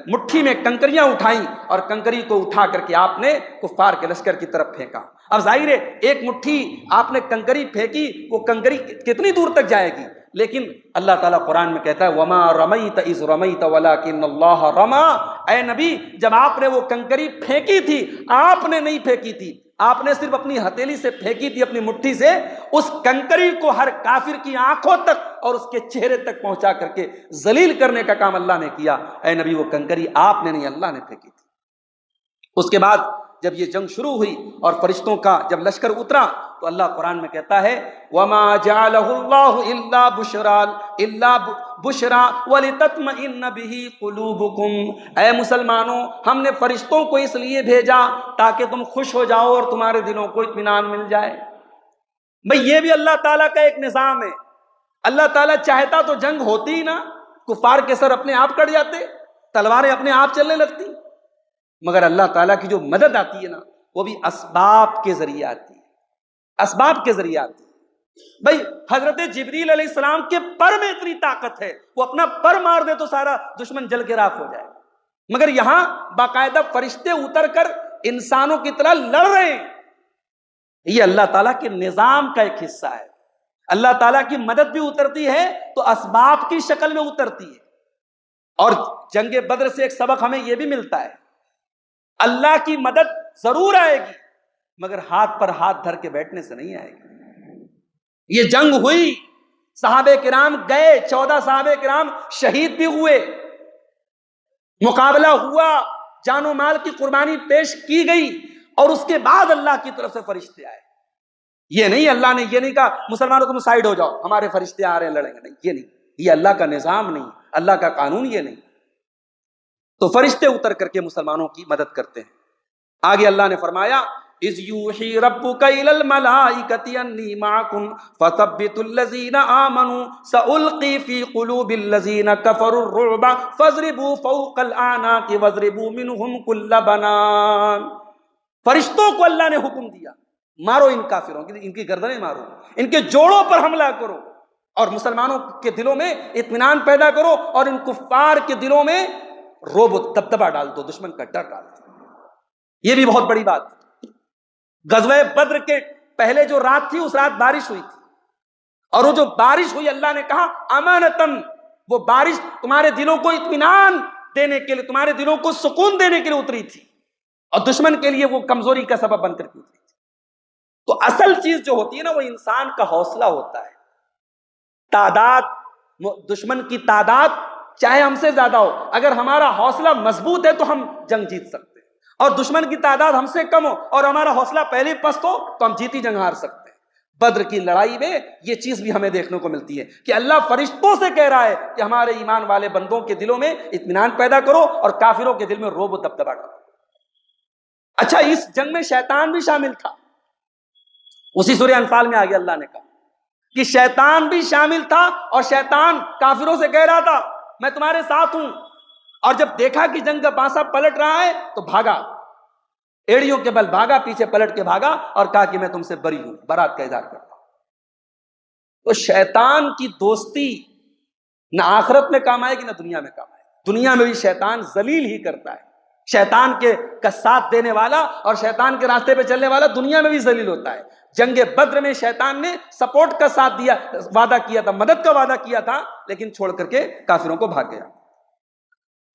مٹھی میں کنکریاں اٹھائیں اور کنکری کو اٹھا کر کے آپ نے کفار کے لشکر کی طرف پھینکا۔ اب ظاہر ہے ایک مٹھی آپ نے کنکری پھینکی، وہ کنکری کتنی دور تک جائے گی، لیکن اللہ تعالیٰ قرآن میں کہتا ہے وَمَا رَمَيْتَ إِذْ رَمَيْتَ وَلَكِنَّ اللَّهَ رَمَى۔ اے نبی جب آپ نے وہ کنکری پھینکی تھی، آپ نے نہیں پھینکی تھی، آپ نے صرف اپنی ہتھیلی سے پھینکی تھی، اپنی مٹھی سے۔ اس کنکری کو ہر کافر کی آنکھوں تک اور اس کے چہرے تک پہنچا کر کے ذلیل کرنے کا کام اللہ نے کیا۔ اے نبی وہ کنکری آپ نے نہیں، اللہ نے پھینکی تھی۔ اس کے بعد جب یہ جنگ شروع ہوئی اور فرشتوں کا جب لشکر اترا تو اللہ قرآن میں کہتا ہے وَمَا جَعَلَهُ اللَّهُ إِلَّا بُشْرَىٰ وَلِتَطْمَئِنَّ بِهِ قُلُوبُكُمْ۔ اے مسلمانوں ہم نے فرشتوں کو اس لیے بھیجا تاکہ تم خوش ہو جاؤ اور تمہارے دلوں کو اطمینان مل جائے۔ بھئی یہ بھی اللہ تعالیٰ کا ایک نظام ہے۔ اللہ تعالیٰ چاہتا تو جنگ ہوتی ہی نا، کفار کے سر اپنے آپ کٹ جاتے، تلواریں اپنے آپ چلنے لگتی، مگر اللہ تعالیٰ کی جو مدد آتی ہے نا وہ بھی اسباب کے ذریعے آتی ہے، اسباب کے ذریعے آتی ہے۔ بھائی حضرت جبریل علیہ السلام کے پر میں اتنی طاقت ہے، وہ اپنا پر مار دے تو سارا دشمن جل کے راکھ ہو جائے، مگر یہاں باقاعدہ فرشتے اتر کر انسانوں کی طرح لڑ رہے ہیں۔ یہ اللہ تعالیٰ کے نظام کا ایک حصہ ہے۔ اللہ تعالیٰ کی مدد بھی اترتی ہے تو اسباب کی شکل میں اترتی ہے۔ اور جنگ بدر سے ایک سبق ہمیں یہ بھی ملتا ہے، اللہ کی مدد ضرور آئے گی مگر ہاتھ پر ہاتھ دھر کے بیٹھنے سے نہیں آئے گی۔ یہ جنگ ہوئی، صحابہ کرام گئے، 14 صحابہ کرام شہید بھی ہوئے، مقابلہ ہوا، جان و مال کی قربانی پیش کی گئی، اور اس کے بعد اللہ کی طرف سے فرشتے آئے۔ یہ نہیں، اللہ نے یہ نہیں کہا مسلمانوں تم سائڈ ہو جاؤ، ہمارے فرشتے آ رہے ہیں لڑیں گے، نہیں، یہ نہیں، یہ اللہ کا نظام نہیں، اللہ کا قانون یہ نہیں۔ تو فرشتے اتر کر کے مسلمانوں کی مدد کرتے ہیں۔ آگے اللہ نے فرمایا اذ یوحی ربک الی الملائکۃ انی معکم فثبتوا الذین آمنوا سألقی فی قلوب الذین کفروا الرعب فاضربوا فوق الاعناق واضربوا منهم کل بنان۔ فرشتوں کو اللہ نے حکم دیا، مارو ان کافروں کی، ان کی گردنیں مارو، ان کے جوڑوں پر حملہ کرو، اور مسلمانوں کے دلوں میں اطمینان پیدا کرو، اور ان کفار کے دلوں میں روب و دبدبہ ڈال دو، دشمن کا ڈر ڈال دو۔ یہ بھی بہت بڑی بات۔ غزوہ بدر کے پہلے جو رات تھی اس رات بارش ہوئی تھی، اور وہ جو بارش ہوئی اللہ نے کہا امانتن، وہ بارش تمہارے دلوں کو اطمینان دینے کے لیے، تمہارے دلوں کو سکون دینے کے لیے اتری تھی، اور دشمن کے لیے وہ کمزوری کا سبب بن کر کے اتری تھی۔ تو اصل چیز جو ہوتی ہے نا وہ انسان کا حوصلہ ہوتا ہے۔ تعداد، دشمن کی تعداد چاہے ہم سے زیادہ ہو، اگر ہمارا حوصلہ مضبوط ہے تو ہم جنگ جیت سکتے ہیں، اور دشمن کی تعداد ہم سے کم ہو اور ہمارا حوصلہ پہلے پست ہو تو ہم جیتی جنگ ہار سکتے ہیں۔ بدر کی لڑائی میں یہ چیز بھی ہمیں دیکھنے کو ملتی ہے کہ اللہ فرشتوں سے کہہ رہا ہے کہ ہمارے ایمان والے بندوں کے دلوں میں اطمینان پیدا کرو اور کافروں کے دل میں رعب و دبدبہ ڈالو۔ اچھا، اس جنگ میں شیطان بھی شامل تھا، اسی سورہ انفال میں آگے اللہ نے کہا کہ شیطان بھی شامل تھا، اور شیطان کافروں سے کہہ رہا تھا میں تمہارے ساتھ ہوں، اور جب دیکھا کہ جنگ کا پانسا پلٹ رہا ہے تو بھاگا، ایڑیوں کے بل بھاگا، پیچھے پلٹ کے بھاگا اور کہا کہ میں تم سے بری ہوں، برات کا اظہار کرتا ہوں۔ تو شیطان کی دوستی نہ آخرت میں کام آئے گی نہ دنیا میں کام آئے گی۔ دنیا میں بھی شیطان ذلیل ہی کرتا ہے، شیطان کا ساتھ دینے والا اور شیطان کے راستے پہ چلنے والا دنیا میں بھی ذلیل ہوتا ہے۔ جنگ بدر میں شیطان نے سپورٹ کا ساتھ دیا، وعدہ کیا تھا، مدد کا وعدہ کیا تھا، لیکن چھوڑ کر کے کافروں کو بھاگ گیا۔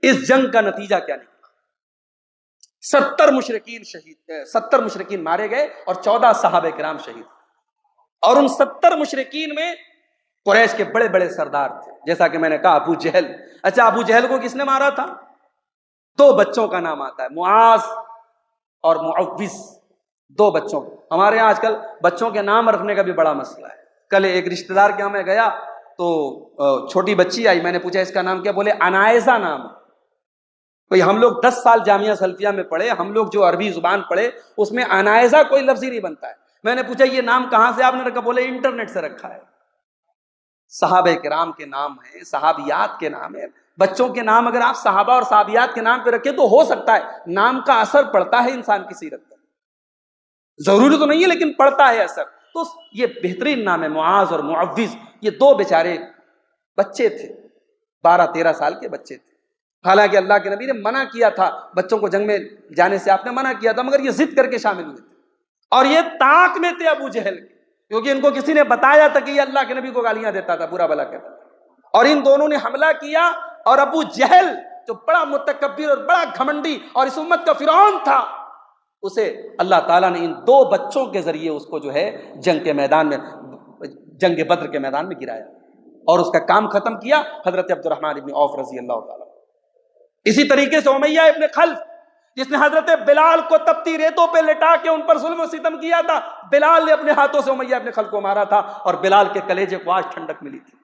اس جنگ کا نتیجہ کیا نکلا؟ 70 مشرکین مارے گئے اور 14 صحابہ کرام شہید، اور ان 70 مشرکین میں قریش کے بڑے بڑے سردار تھے، جیسا کہ میں نے کہا ابو جہل۔ اچھا، ابو جہل کو کس نے مارا تھا؟ 2 بچوں کا نام آتا ہے، معاذ اور معوذ، 2 بچوں۔ ہمارے یہاں آج کل بچوں کے نام رکھنے کا بھی بڑا مسئلہ ہے۔ کل ایک رشتہ دار کے یہاں میں گیا تو چھوٹی بچی آئی، میں نے پوچھا اس کا نام کیا؟ بولے عنائزہ نام۔ بھئی ہم لوگ 10 سال جامعہ سلفیہ میں پڑھے، ہم لوگ جو عربی زبان پڑھے اس میں عنائزہ کوئی لفظ ہی نہیں بنتا ہے۔ میں نے پوچھا یہ نام کہاں سے آپ نے رکھا؟ بولے انٹرنیٹ سے رکھا ہے۔ صحابہ کرام کے نام ہیں، صحابیات کے نام ہیں، بچوں کے نام اگر آپ صحابہ اور صحابیات کے نام پہ رکھیں تو ہو سکتا ہے نام کا اثر پڑتا ہے انسان کی سیرت پر، ضروری تو نہیں ہے لیکن پڑتا ہے اثر۔ تو یہ بہترین نام ہے، معاذ اور معوذ۔ یہ 2 بیچارے بچے تھے، 12-13 سال کے بچے تھے۔ حالانکہ اللہ کے نبی نے منع کیا تھا، بچوں کو جنگ میں جانے سے آپ نے منع کیا تھا، مگر یہ ضد کر کے شامل ہوئے تھے، اور یہ طاق میں تھے ابو جہل کے، کیونکہ ان کو کسی نے بتایا تھا کہ یہ اللہ کے نبی کو گالیاں دیتا تھا، برا بھلا کہتا تھا، اور ان دونوں نے حملہ کیا، اور ابو جہل جو بڑا متکبر اور بڑا گھمنڈی اور اس امت کا فرعون تھا، اسے اللہ تعالیٰ نے ان 2 بچوں کے ذریعے اس کو جو ہے جنگ کے میدان میں، جنگ بدر کے میدان میں گرایا اور اس کا کام ختم کیا حضرت عبد الرحمن ابن عوف رضی اللہ تعالیٰ۔ اسی طریقے سے امیہ ابن خلف، جس نے حضرت بلال کو تپتی ریتوں پہ لٹا کے ان پر ظلم و ستم کیا تھا، بلال نے اپنے ہاتھوں سے امیہ ابن خلف کو مارا تھا، اور بلال کے کلیجے کو آج ٹھنڈک ملی تھی۔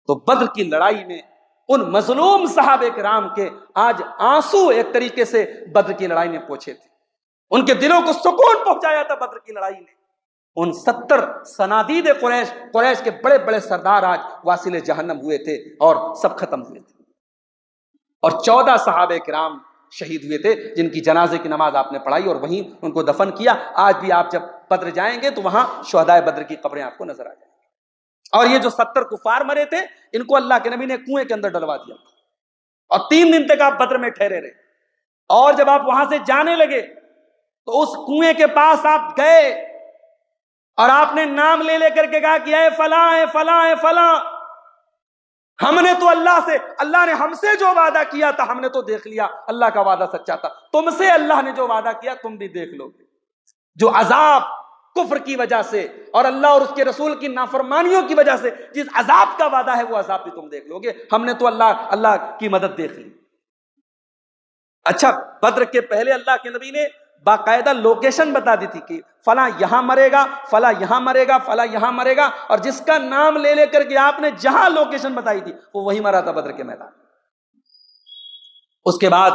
تو بدر کی لڑائی میں ان مظلوم صحابہ کرام کے آج آنسو ایک طریقے سے بدر کی لڑائی میں پوچھے تھے، ان کے دلوں کو سکون پہنچایا تھا بدر کی لڑائی نے۔ ان 70 صنادید قریش کے بڑے بڑے سردار آج واصل جہنم ہوئے تھے اور سب ختم ہوئے تھے، اور 14 صحابہ کرام شہید ہوئے تھے جن کی جنازے کی نماز آپ نے پڑھائی اور وہیں ان کو دفن کیا۔ آج بھی آپ جب بدر جائیں گے تو وہاں شہدائے بدر کی قبریں آپ کو نظر آ جائیں گی۔ اور یہ جو 70 کفار مرے تھے ان کو اللہ کے نبی نے کنویں کے اندر ڈلوا دیا، اور 3 دن تک آپ بدر میں ٹھہرے رہے، اور جب آپ وہاں سے جانے لگے تو اس کنویں کے پاس آپ گئے اور آپ نے نام لے لے کر کے کہا کہ اے فلاں اے فلاں اے فلاں، ہم نے تو اللہ نے ہم سے جو وعدہ کیا تھا ہم نے تو دیکھ لیا، اللہ کا وعدہ سچا تھا، تم سے اللہ نے جو وعدہ کیا تم بھی دیکھ لو گے، جو عذاب کفر کی وجہ سے اور اللہ اور اس کے رسول کی نافرمانیوں کی وجہ سے جس عذاب کا وعدہ ہے وہ عذاب بھی تم دیکھ لو گے. ہم نے تو اللہ کی مدد دیکھ لی. اچھا بدر کے پہلے اللہ کے نبی نے باقاعدہ لوکیشن بتا دی تھی کہ فلاں یہاں مرے گا، فلاں یہاں مرے گا، فلاں یہاں مرے گا، اور جس کا نام لے لے کر کے آپ نے جہاں لوکیشن بتائی تھی وہ وہی مرا تھا بدر کے میدان. اس کے بعد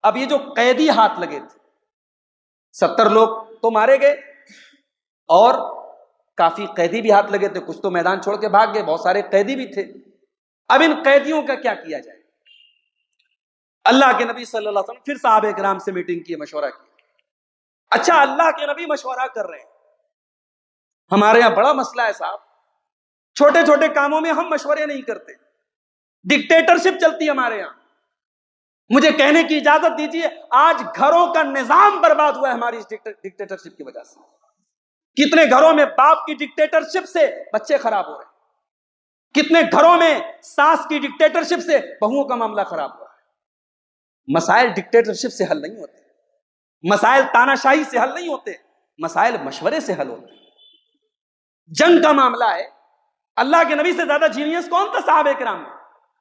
اب یہ جو قیدی ہاتھ لگے تھے 70 لوگ تو مارے گئے اور کافی قیدی بھی ہاتھ لگے تھے، کچھ تو میدان چھوڑ کے بھاگ گئے، بہت سارے قیدی بھی تھے. اب ان قیدیوں کا کیا کیا جائے؟ اللہ کے نبی صلی اللہ علیہ وسلم پھر صحابہ کرام سے میٹنگ کی، مشورہ کیا. اچھا اللہ کے نبی مشورہ کر رہے ہیں. ہمارے یہاں بڑا مسئلہ ہے صاحب، چھوٹے چھوٹے کاموں میں ہم مشورے نہیں کرتے، ڈکٹیٹرشپ چلتی ہے ہمارے یہاں. مجھے کہنے کی اجازت دیجیے، آج گھروں کا نظام برباد ہوا ہے ہماری ڈکٹیٹرشپ کی وجہ سے. کتنے گھروں میں باپ کی ڈکٹیٹرشپ سے بچے خراب ہو رہے ہیں، کتنے گھروں میں ساس کی ڈکٹیٹرشپ سے بہوؤں کا معاملہ خراب ہو رہا ہے. مسائل ڈکٹیٹرشپ سے حل نہیں ہوتے، مسائل تاناشاہی سے حل نہیں ہوتے، مسائل مشورے سے حل ہوتے. جنگ کا معاملہ ہے، اللہ کے نبی سے زیادہ جینیس کون تھا؟ صحابہ کرام میں.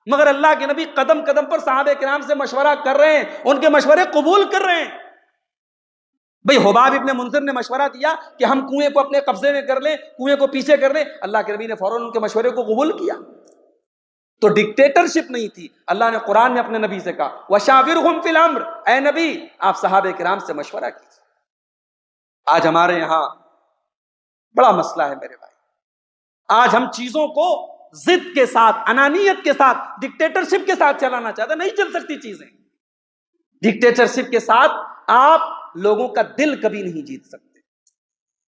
مگر اللہ کے نبی قدم قدم پر صحابہ کرام سے مشورہ کر رہے ہیں، ان کے مشورے قبول کر رہے ہیں. بھئی حباب ابن منذر نے مشورہ دیا کہ ہم کنویں کو اپنے قبضے میں کر لیں، کنویں کو پیچھے کر لیں، اللہ کے نبی نے فوراً ان کے مشورے کو قبول کیا. تو ڈکٹیٹرشپ نہیں تھی. اللہ نے قرآن میں اپنے نبی سے کہا وَشَاوِرْهُمْ فِي الْأَمْرِ، اے نبی آپ صحابہ کرام سے مشورہ کیجیے. آج ہمارے یہاں بڑا مسئلہ ہے میرے بھائی. آج ہم چیزوں کو ضد کے ساتھ، انانیت کے ساتھ، ڈکٹیٹرشپ کے ساتھ چلانا چاہتے، نہیں چل سکتی چیزیں. ڈکٹیٹرشپ کے ساتھ آپ لوگوں کا دل کبھی نہیں جیت سکتے.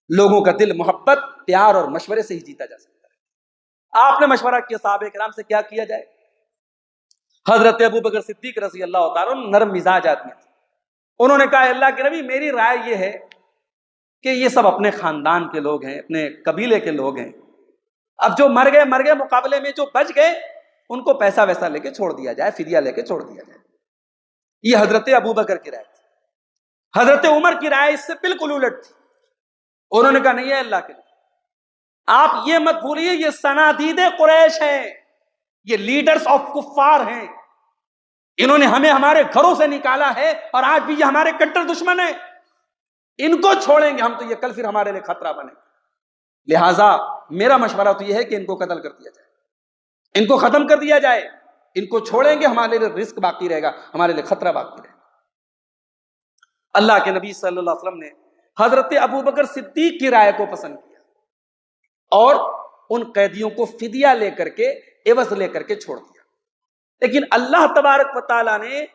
لوگوں کا دل محبت، پیار اور مشورے سے ہی جیتا جا سکتا ہے. آپ نے مشورہ کیا صحابہ کرام سے کیا کیا جائے. حضرت ابو بکر صدیق رضی اللہ تعالیٰ نرم مزاج آدمی تھے. انہوں نے کہا اللہ کے نبی میری رائے یہ ہے کہ یہ سب اپنے خاندان کے لوگ ہیں، اپنے قبیلے کے لوگ ہیں. اب جو مر گئے مقابلے میں جو بچ گئے ان کو پیسہ ویسا لے کے چھوڑ دیا جائے، فدیہ لے کے چھوڑ دیا جائے. یہ حضرت ابو بکر کی رائے تھی. حضرت عمر کی رائے اس سے بالکل الٹ تھی. انہوں نے کہا نہیں ہے اللہ کے نبی، آپ یہ مت بھولیے یہ صنادید قریش ہیں، یہ لیڈرز آف کفار ہیں. انہوں نے ہمیں ہمارے گھروں سے نکالا ہے اور آج بھی یہ ہمارے کٹر دشمن ہیں. ان کو چھوڑیں گے ہم تو یہ کل پھر ہمارے لیے خطرہ بنے. لہٰذا میرا مشورہ تو یہ ہے کہ ان کو قتل کر دیا جائے، ان کو ختم کر دیا جائے. ان کو چھوڑیں گے ہمارے لیے رزق باقی رہے گا، ہمارے لیے خطرہ باقی رہے گا. اللہ کے نبی صلی اللہ علیہ وسلم نے حضرت ابو بکر صدیق کی رائے کو پسند کیا اور ان قیدیوں کو فدیہ لے کر کے، عوض لے کر کے چھوڑ دیا. لیکن اللہ تبارک و تعالیٰ نے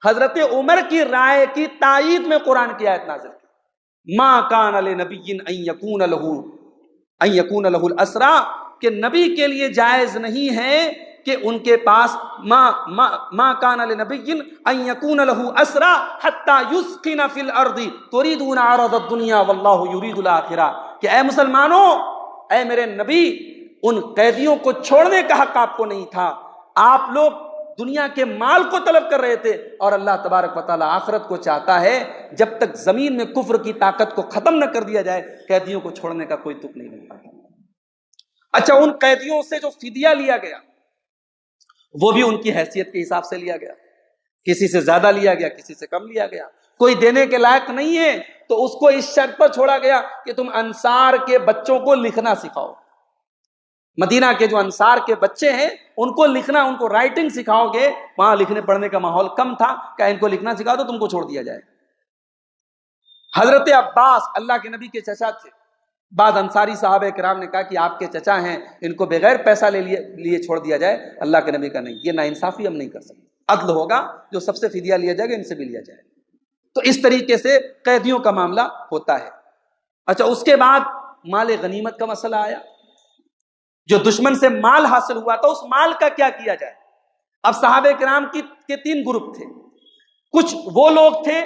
حضرت عمر کی رائے کی تائید میں قرآن کی آیت نازل کی ما کان لنبی ان یکون لہ الاسری، کہ نبی کے لیے جائز نہیں ہے کہ ان کے پاس ما کان لنبی ان یکون لہ اسری حتی یسکن فی الارض تریدون عرض الدنیا واللہ یرید الاخرہ، کہ اے مسلمانوں، اے میرے نبی، ان قیدیوں کو چھوڑنے کا حق آپ کو نہیں تھا. آپ لوگ دنیا کے مال کو طلب کر رہے تھے اور اللہ تبارک و تعالیٰ آخرت کو چاہتا ہے. جب تک زمین میں کفر کی طاقت کو ختم نہ کر دیا جائے قیدیوں کو چھوڑنے کا کوئی تک نہیں ملتا. اچھا ان قیدیوں سے جو فدیہ لیا گیا وہ بھی ان کی حیثیت کے حساب سے لیا گیا، کسی سے زیادہ لیا گیا، کسی سے کم لیا گیا. کوئی دینے کے لائق نہیں ہے تو اس کو اس شرط پر چھوڑا گیا کہ تم انصار کے بچوں کو لکھنا سکھاؤ. مدینہ کے جو انصار کے بچے ہیں ان کو لکھنا، ان کو رائٹنگ سکھاؤ گے. وہاں لکھنے پڑھنے کا ماحول کم تھا، کہ ان کو لکھنا سکھا دو، تم کو چھوڑ دیا جائے. حضرت عباس اللہ کے نبی کے چچا تھے. بعض انصاری صحابہ کرام نے کہا کہ آپ کے چچا ہیں، ان کو بغیر پیسہ لیے چھوڑ دیا جائے. اللہ کے نبی کا نہیں، یہ ناانصافی ہم نہیں کر سکتے. عدل ہوگا، جو سب سے فدیہ لیا جائے گا ان سے بھی لیا جائے. تو اس طریقے سے قیدیوں کا معاملہ ہوتا ہے. اچھا اس کے بعد مال غنیمت کا مسئلہ آیا. جو دشمن سے مال حاصل ہوا تھا اس مال کا کیا کیا جائے. اب صحابہ کرام کے 3 گروپ تھے. کچھ وہ لوگ تھے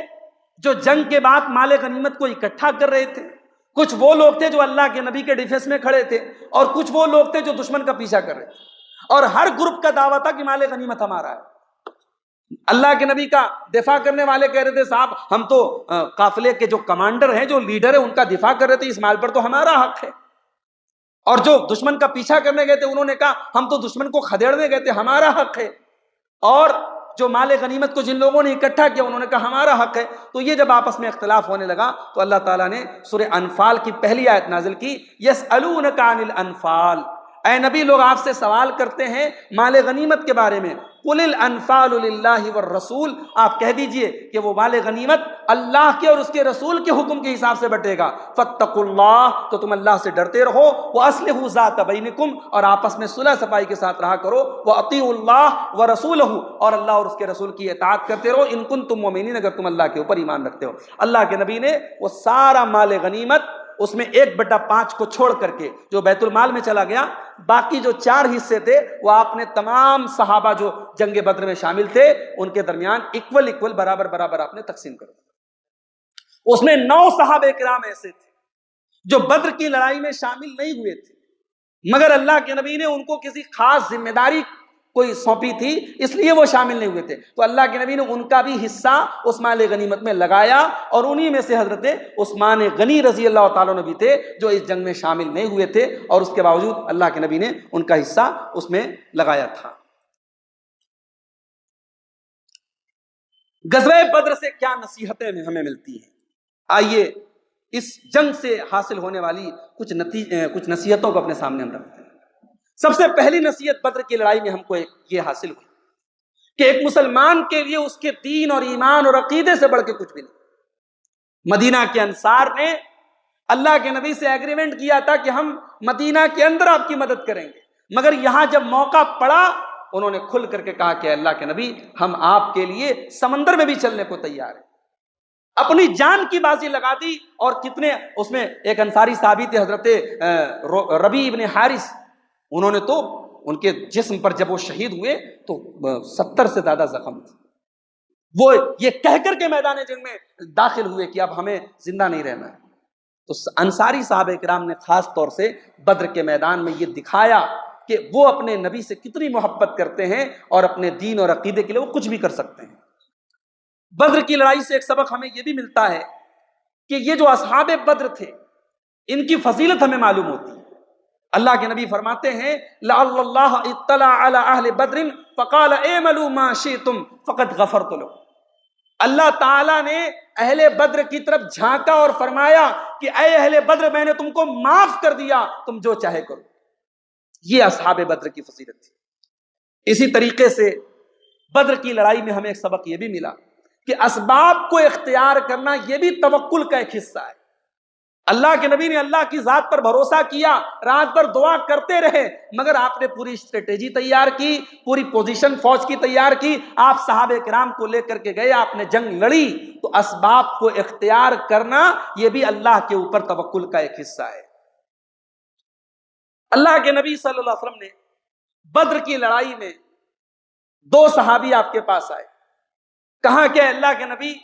جو جنگ کے بعد مال غنیمت کو اکٹھا کر رہے تھے، کچھ وہ لوگ تھے جو اللہ کے نبی کے ڈیفینس میں کھڑے تھے، اور کچھ وہ لوگ تھے جو دشمن کا پیچھا کر رہے تھے. اور ہر گروپ کا دعویٰ تھا کہ مال غنیمت ہمارا ہے. اللہ کے نبی کا دفاع کرنے والے کہہ رہے تھے صاحب ہم تو قافلے کے جو کمانڈر ہیں، جو لیڈر ہیں، ان کا دفاع کر رہے تھے، اس مال پر تو ہمارا حق ہے. اور جو دشمن کا پیچھا کرنے گئے تھے انہوں نے کہا ہم تو دشمن کو کھدیڑنے گئے تھے، ہمارا حق ہے. اور جو مال غنیمت کو جن لوگوں نے اکٹھا کیا انہوں نے کہا ہمارا حق ہے. تو یہ جب آپس میں اختلاف ہونے لگا تو اللہ تعالیٰ نے سورہ انفال کی پہلی آیت نازل کی، یسألونک عن الانفال، اے نبی لوگ آپ سے سوال کرتے ہیں مال غنیمت کے بارے میں. قل الانفال للہ والرسول، آپ کہہ دیجئے کہ وہ مال غنیمت اللہ کے اور اس کے رسول کے حکم کے حساب سے بٹے گا. فاتقوا اللہ، تو تم اللہ سے ڈرتے رہو. واصلحوا ذات بینکم، اور آپس میں صلح صفائی کے ساتھ رہا کرو. واطیعوا اللہ ورسولہ، اور اللہ اور اس کے رسول کی اطاعت کرتے رہو. ان کنتم مؤمنین، اگر تم اللہ کے اوپر ایمان رکھتے ہو. اللہ کے نبی نے وہ سارا مال غنیمت، اس میں 1/5 کو چھوڑ کر کے جو بیت المال میں چلا گیا، باقی جو 4 حصے تھے وہ آپ نے تمام صحابہ جو جنگ بدر میں شامل تھے ان کے درمیان اکول برابر آپ نے تقسیم کر دیا. اس میں 9 صحابہ کرام ایسے تھے جو بدر کی لڑائی میں شامل نہیں ہوئے تھے، مگر اللہ کے نبی نے ان کو کسی خاص ذمہ داری کوئی سونپی تھی، اس لیے وہ شامل نہیں ہوئے تھے. تو اللہ کے نبی نے ان کا بھی حصہ اس مال غنیمت میں لگایا، اور انہی میں سے حضرت عثمان غنی رضی اللہ تعالیٰ عنہ بھی تھے جو اس جنگ میں شامل نہیں ہوئے تھے، اور اس کے باوجود اللہ کے نبی نے ان کا حصہ اس میں لگایا تھا. غزوہ بدر سے کیا نصیحتیں ہمیں ملتی ہیں؟ آئیے اس جنگ سے حاصل ہونے والی کچھ نصیحتوں کو اپنے سامنے ہم رکھتے ہیں. سب سے پہلی نصیحت بدر کی لڑائی میں ہم کو یہ حاصل ہوئی کہ ایک مسلمان کے لیے اس کے دین اور ایمان اور عقیدے سے بڑھ کے کچھ بھی نہیں. مدینہ کے انصار نے اللہ کے نبی سے ایگریمنٹ کیا تھا کہ ہم مدینہ کے اندر آپ کی مدد کریں گے، مگر یہاں جب موقع پڑا انہوں نے کھل کر کے کہا کہ اللہ کے نبی ہم آپ کے لیے سمندر میں بھی چلنے کو تیار ہیں. اپنی جان کی بازی لگا دی. اور کتنے، اس میں ایک انصاری صحابی تھے حضرت ربیع ابن حارث، انہوں نے تو ان کے جسم پر جب وہ شہید ہوئے تو 70 سے زیادہ زخم تھے. وہ یہ کہہ کر کے میدان جنگ میں داخل ہوئے کہ اب ہمیں زندہ نہیں رہنا ہے. تو انصاری صحابہ کرام نے خاص طور سے بدر کے میدان میں یہ دکھایا کہ وہ اپنے نبی سے کتنی محبت کرتے ہیں اور اپنے دین اور عقیدے کے لیے وہ کچھ بھی کر سکتے ہیں. بدر کی لڑائی سے ایک سبق ہمیں یہ بھی ملتا ہے کہ یہ جو اصحاب بدر تھے ان کی فضیلت ہمیں معلوم ہوتی ہے. اللہ کے نبی فرماتے ہیں لعل اللہ اطلع علی اہل بدر فقال اعملوا ما شئتم فقد غفرت لكم. اللہ تعالیٰ نے اہل بدر کی طرف جھانکا اور فرمایا کہ اے اہل بدر میں نے تم کو معاف کر دیا، تم جو چاہے کرو. یہ اصحاب بدر کی فضیلت تھی. اسی طریقے سے بدر کی لڑائی میں ہمیں ایک سبق یہ بھی ملا کہ اسباب کو اختیار کرنا یہ بھی توکل کا ایک حصہ ہے. اللہ کے نبی نے اللہ کی ذات پر بھروسہ کیا، رات بھر دعا کرتے رہے، مگر آپ نے پوری اسٹریٹجی تیار کی، پوری پوزیشن فوج کی تیار کی، آپ صحابہ کرام کو لے کر کے گئے، آپ نے جنگ لڑی. تو اسباب کو اختیار کرنا یہ بھی اللہ کے اوپر توکل کا ایک حصہ ہے. اللہ کے نبی صلی اللہ علیہ وسلم نے بدر کی لڑائی میں 2 صحابی آپ کے پاس آئے. کہا کہ اللہ کے نبی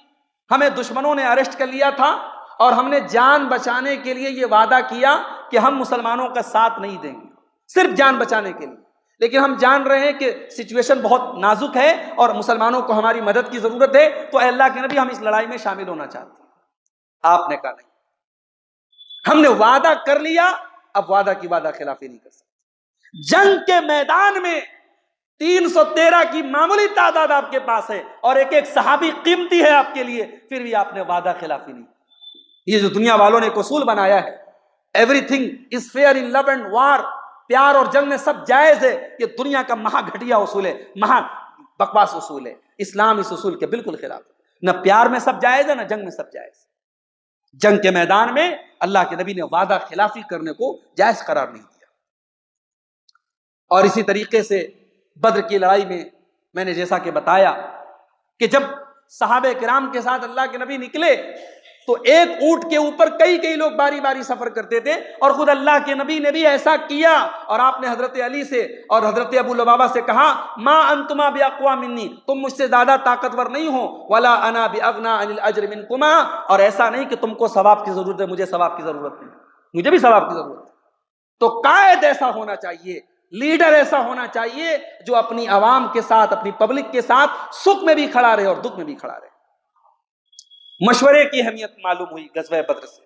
ہمیں دشمنوں نے اریسٹ کر لیا تھا اور ہم نے جان بچانے کے لیے یہ وعدہ کیا کہ ہم مسلمانوں کا ساتھ نہیں دیں گے، صرف جان بچانے کے لیے، لیکن ہم جان رہے ہیں کہ سچویشن بہت نازک ہے اور مسلمانوں کو ہماری مدد کی ضرورت ہے، تو اے اللہ کے نبی ہم اس لڑائی میں شامل ہونا چاہتے ہیں. آپ نے کہا نہیں، ہم نے وعدہ کر لیا، اب وعدہ کی وعدہ خلافی نہیں کر سکتے. جنگ کے میدان میں 313 کی معمولی تعداد آپ کے پاس ہے اور ایک ایک صحابی قیمتی ہے آپ کے لیے، پھر بھی آپ نے وعدہ خلافی نہیں. یہ جو دنیا والوں نے ایک اصول بنایا ہے، everything is fair in love and war, پیار اور جنگ میں سب جائز ہے، یہ دنیا کا مہا گھٹیا اصول ہے، مہا بکواس اصول ہے. اسلام اس اصول کے بالکل خلاف ہے. نہ پیار میں سب جائز ہے، نہ جنگ میں سب جائز. جنگ کے میدان میں اللہ کے نبی نے وعدہ خلافی کرنے کو جائز قرار نہیں دیا. اور اسی طریقے سے بدر کی لڑائی میں نے جیسا کہ بتایا کہ جب صحابہ کرام کے ساتھ اللہ کے نبی نکلے تو ایک اونٹ کے اوپر کئی لوگ باری باری سفر کرتے تھے، اور خود اللہ کے نبی نے بھی ایسا کیا. اور آپ نے حضرت علی سے اور حضرت ابو لبابہ سے کہا ما انتما باقوا منی، تم مجھ سے زیادہ طاقتور نہیں ہو، ولا انا باغنى عن الاجر منکما، اور ایسا نہیں کہ تم کو ثواب کی ضرورت ہے، مجھے ثواب کی ضرورت نہیں، مجھے بھی ثواب کی ضرورت ہے. تو قائد ایسا ہونا چاہیے، لیڈر ایسا ہونا چاہیے جو اپنی عوام کے ساتھ، اپنی پبلک کے ساتھ سکھ میں بھی کھڑا رہے اور دکھ میں بھی کھڑا رہے. مشورے کی اہمیت معلوم ہوئی غزوہ بدر سے.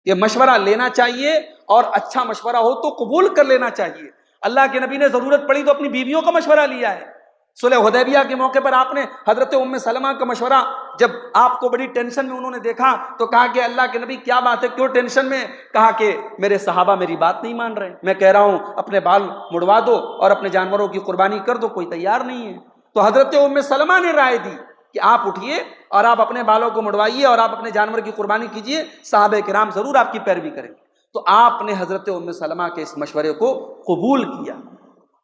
یہ مشورہ لینا چاہیے اور اچھا مشورہ ہو تو قبول کر لینا چاہیے۔ اللہ کے نبی نے ضرورت پڑی تو اپنی بیویوں کا مشورہ لیا ہے۔ صلح حدیبیہ کے موقع پر آپ نے حضرت ام سلمہ کا مشورہ، جب آپ کو بڑی ٹینشن میں انہوں نے دیکھا تو کہا کہ اللہ کے نبی کیا بات ہے، کیوں ٹینشن میں؟ کہا کہ میرے صحابہ میری بات نہیں مان رہے، میں کہہ رہا ہوں اپنے بال مڑوا دو اور اپنے جانوروں کی قربانی کر دو، کوئی تیار نہیں ہے۔ تو حضرت ام سلمہ نے رائے دی کہ آپ اٹھیے اور آپ اپنے بالوں کو مڑوائیے اور آپ اپنے جانور کی قربانی کیجیے، صحابہ کرام ضرور آپ کی پیروی کریں گے۔ تو آپ نے حضرت ام سلمہ کے اس مشورے کو قبول کیا۔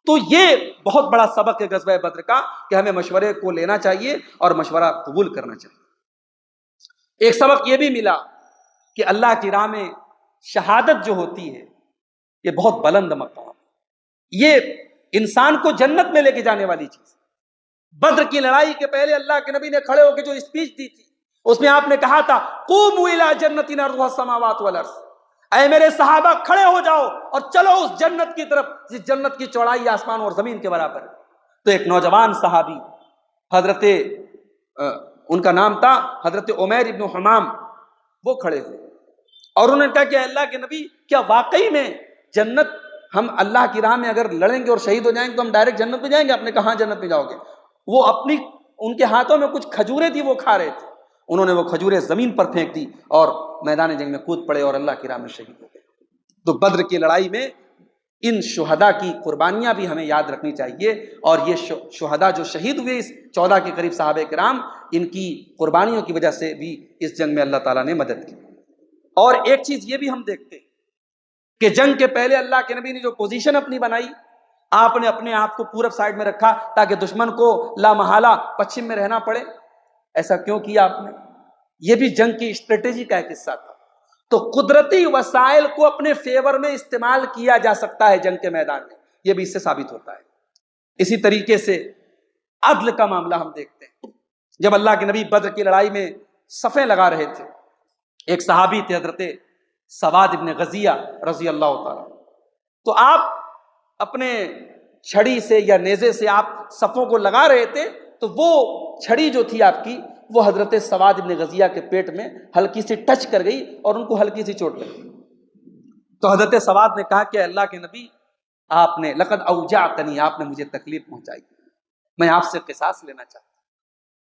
تو یہ بہت بڑا سبق ہے غزوہ بدر کا کہ ہمیں مشورے کو لینا چاہیے اور مشورہ قبول کرنا چاہیے۔ ایک سبق یہ بھی ملا کہ اللہ کی راہ میں شہادت جو ہوتی ہے یہ بہت بلند مقام، یہ انسان کو جنت میں لے کے جانے والی چیز۔ بدر کی لڑائی کے پہلے اللہ کے نبی نے کھڑے ہو کے جو اسپیچ دی تھی اس میں آپ نے کہا تھا قوموا الی جنت عرضها السماوات والارض، اے میرے صحابہ کھڑے ہو جاؤ اور چلو اس جنت کی طرف جس جنت کی چوڑائی آسمان اور زمین کے برابر ہے۔ تو ایک نوجوان صحابی حضرت ان کا نام تھا حضرت عمیر ابن حمام، وہ کھڑے ہوئے اور انہوں نے کہا کہ اللہ کے نبی کیا واقعی میں جنت، ہم اللہ کی راہ میں اگر لڑیں گے اور شہید ہو جائیں گے تو ہم ڈائریکٹ جنت میں جائیں گے؟ آپ نے کہا ہاں جنت میں جاؤ گے۔ وہ ان کے ہاتھوں میں کچھ کھجوریں تھی وہ کھا رہے تھے، انہوں نے وہ کھجوریں زمین پر پھینک دی اور میدان جنگ میں کود پڑے اور اللہ کی راہ میں شہید ہو گئے۔ تو بدر کی لڑائی میں ان شہداء کی قربانیاں بھی ہمیں یاد رکھنی چاہیے، اور یہ شہداء جو شہید ہوئے اس 14 کے قریب صحابہ کرام، ان کی قربانیوں کی وجہ سے بھی اس جنگ میں اللہ تعالیٰ نے مدد کی۔ اور ایک چیز یہ بھی ہم دیکھتے ہیں کہ جنگ کے پہلے اللہ کے نبی نے جو پوزیشن اپنی بنائی، آپ نے اپنے آپ کو پورب سائڈ میں رکھا تاکہ دشمن کو لا محالہ پچھم میں رہنا پڑے۔ ایسا کیوں کیا آپ نے؟ یہ بھی جنگ کی اسٹریٹجی کا ایک حصہ تھا۔ تو قدرتی وسائل کو اپنے فیور میں استعمال کیا جا سکتا ہے جنگ کے میدان میں، یہ بھی اس سے ثابت ہوتا ہے۔ اسی طریقے سے عدل کا معاملہ ہم دیکھتے ہیں۔ جب اللہ کے نبی بدر کی لڑائی میں صفیں لگا رہے تھے، ایک صحابی تھے حضرت سواد ابن غزیہ رضی اللہ تعالیٰ، تو آپ اپنے چھڑی سے یا نیزے سے آپ صفوں کو لگا رہے تھے تو وہ چھڑی جو تھی آپ کی وہ حضرت سواد ابن غزیہ کے پیٹ میں ہلکی سی ٹچ کر گئی اور ان کو ہلکی سی چوٹ لگی۔ تو حضرت سواد نے کہا کہ اللہ کے نبی آپ نے لقد اوجعتنی، آپ نے مجھے تکلیف پہنچائی، میں آپ سے قصاص لینا چاہتا ہوں۔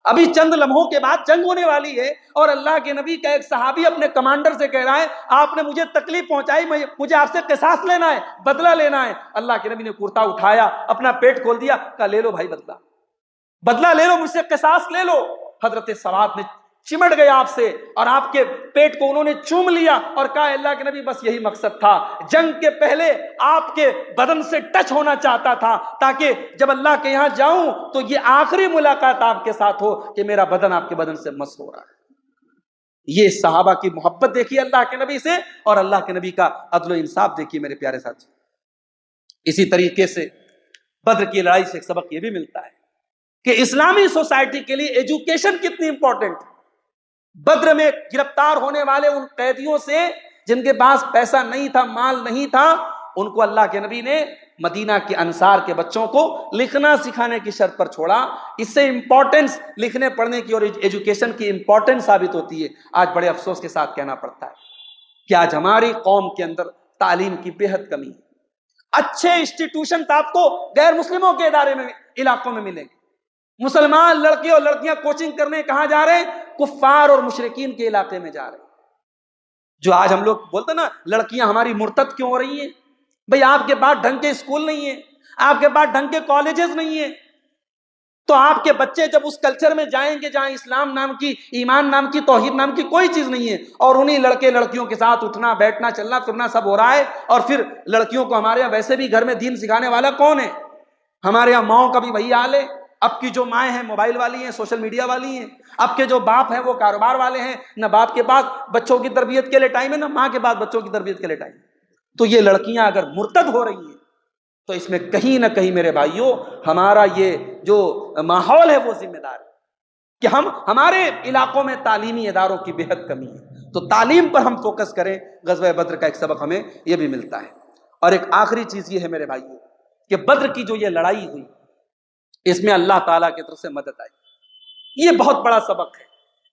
ابھی چند لمحوں کے بعد جنگ ہونے والی ہے اور اللہ کے نبی کا ایک صحابی اپنے کمانڈر سے کہہ رہا ہے آپ نے مجھے تکلیف پہنچائی، مجھے آپ سے قصاص لینا ہے، بدلہ لینا ہے۔ اللہ کے نبی نے کرتا اٹھایا، اپنا پیٹ کھول دیا، کہا لے لو بھائی بدلہ لے لو، مجھ سے قصاص لے لو۔ حضرت سواد نے چمٹ گئے آپ سے اور آپ کے پیٹ کو انہوں نے چوم لیا اور کہا اللہ کے نبی بس یہی مقصد تھا، جنگ کے پہلے آپ کے بدن سے ٹچ ہونا چاہتا تھا تاکہ جب اللہ کے یہاں جاؤں تو یہ آخری ملاقات آپ کے ساتھ ہو کہ میرا بدن آپ کے بدن سے مس ہو رہا ہے۔ یہ صحابہ کی محبت دیکھی اللہ کے نبی سے، اور اللہ کے نبی کا عدل و انصاف دیکھی میرے پیارے ساتھی۔ اسی طریقے سے بدر کی لڑائی سے ایک سبق یہ بھی ملتا ہے کہ اسلامی سوسائٹی کے لیے ایجوکیشن کتنی امپورٹنٹ ہے۔ بدر میں گرفتار ہونے والے ان قیدیوں سے جن کے پاس پیسہ نہیں تھا، مال نہیں تھا، ان کو اللہ کے نبی نے مدینہ کے انصار کے بچوں کو لکھنا سکھانے کی شرط پر چھوڑا۔ اس سے امپورٹنس لکھنے پڑھنے کی اور ایجوکیشن کی امپورٹنس ثابت ہوتی ہے۔ آج بڑے افسوس کے ساتھ کہنا پڑتا ہے کہ آج ہماری قوم کے اندر تعلیم کی بے حد کمی ہے۔ اچھے انسٹیٹیوشن آپ کو غیر مسلموں کے ادارے میں علاقوں میں ملیں گے، مسلمان لڑکے اور لڑکیاں کوچنگ کرنے کہاں جا رہے ہیں؟ کفار اور مشرکین کے علاقے میں جا رہے ہیں۔ جو آج ہم لوگ بولتے ہیں نا لڑکیاں ہماری مرتد کیوں ہو رہی ہیں، بھئی آپ کے پاس ڈھنگ کے اسکول نہیں ہیں، آپ کے پاس ڈھنگ کے کالجز نہیں ہیں، تو آپ کے بچے جب اس کلچر میں جائیں گے جہاں اسلام نام کی، ایمان نام کی، توحید نام کی کوئی چیز نہیں ہے، اور انہی لڑکے لڑکیوں کے ساتھ اٹھنا بیٹھنا چلنا پھرنا سب ہو رہا ہے، اور پھر لڑکیوں کو ہمارے یہاں ویسے بھی گھر میں دین سکھانے والا کون ہے؟ ہمارے یہاں ماؤں کا بھی وہی حال ہے۔ اب کی جو مائیں ہیں موبائل والی ہیں، سوشل میڈیا والی ہیں، اب کے جو باپ ہیں وہ کاروبار والے ہیں، نہ باپ کے پاس بچوں کی تربیت کے لیے ٹائم ہے، نہ ماں کے پاس بچوں کی تربیت کے لیے ٹائم ہے۔ تو یہ لڑکیاں اگر مرتد ہو رہی ہیں تو اس میں کہیں نہ کہیں میرے بھائیوں ہمارا یہ جو ماحول ہے وہ ذمہ دار ہے کہ ہمارے علاقوں میں تعلیمی اداروں کی بے حد کمی ہے۔ تو تعلیم پر ہم فوکس کریں۔ غزوہ بدر کا ایک سبق ہمیں یہ بھی ملتا ہے۔ اور ایک آخری چیز یہ ہے میرے بھائیوں کہ بدر کی جو یہ لڑائی ہوئی اس میں اللہ تعالیٰ کی طرف سے مدد آئی۔ یہ بہت بڑا سبق ہے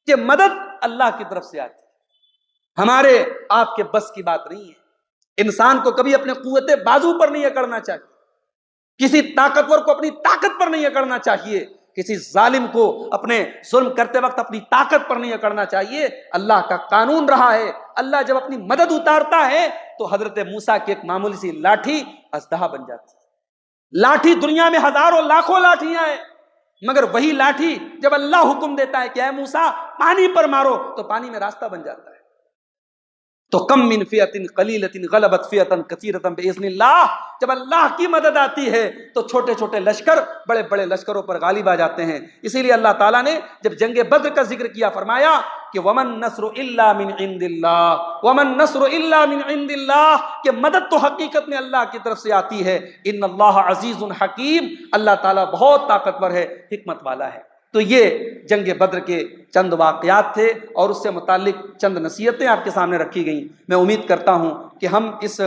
کہ مدد اللہ کی طرف سے آتی ہے۔ ہمارے آپ کے بس کی بات نہیں ہے۔ انسان کو کبھی اپنے قوت بازو پر نہیں اکڑنا چاہیے، کسی طاقتور کو اپنی طاقت پر نہیں اکڑنا چاہیے، کسی ظالم کو اپنے ظلم کرتے وقت اپنی طاقت پر نہیں اکڑنا چاہیے۔ اللہ کا قانون رہا ہے، اللہ جب اپنی مدد اتارتا ہے تو حضرت موسیٰ کی ایک معمولی سی لاٹھی اژدہا بن جاتی ہے۔ لاٹھی دنیا میں ہزاروں لاکھوں لاٹھیاں ہیں، مگر وہی لاٹھی جب اللہ حکم دیتا ہے کہ اے موسیٰ پانی پر مارو تو پانی میں راستہ بن جاتا ہے۔ تو کم من فئۃ قلیلۃ غلبت فئۃ کثیرۃ باذن اللہ، جب اللہ کی مدد آتی ہے تو چھوٹے چھوٹے لشکر بڑے بڑے لشکروں پر غالب آ جاتے ہیں۔ اسی لیے اللہ تعالیٰ نے جب جنگ بدر کا ذکر کیا فرمایا کہ ومن نصر الا من عند اللہ، ومن نصر الا من عند اللہ، کہ مدد تو حقیقت میں اللہ کی طرف سے آتی ہے۔ ان اللہ عزیز حکیم، اللہ تعالیٰ بہت طاقتور ہے، حکمت والا ہے۔ تو یہ جنگ بدر کے چند واقعات تھے اور اس سے متعلق چند نصیحتیں آپ کے سامنے رکھی گئیں۔ میں امید کرتا ہوں کہ ہم اس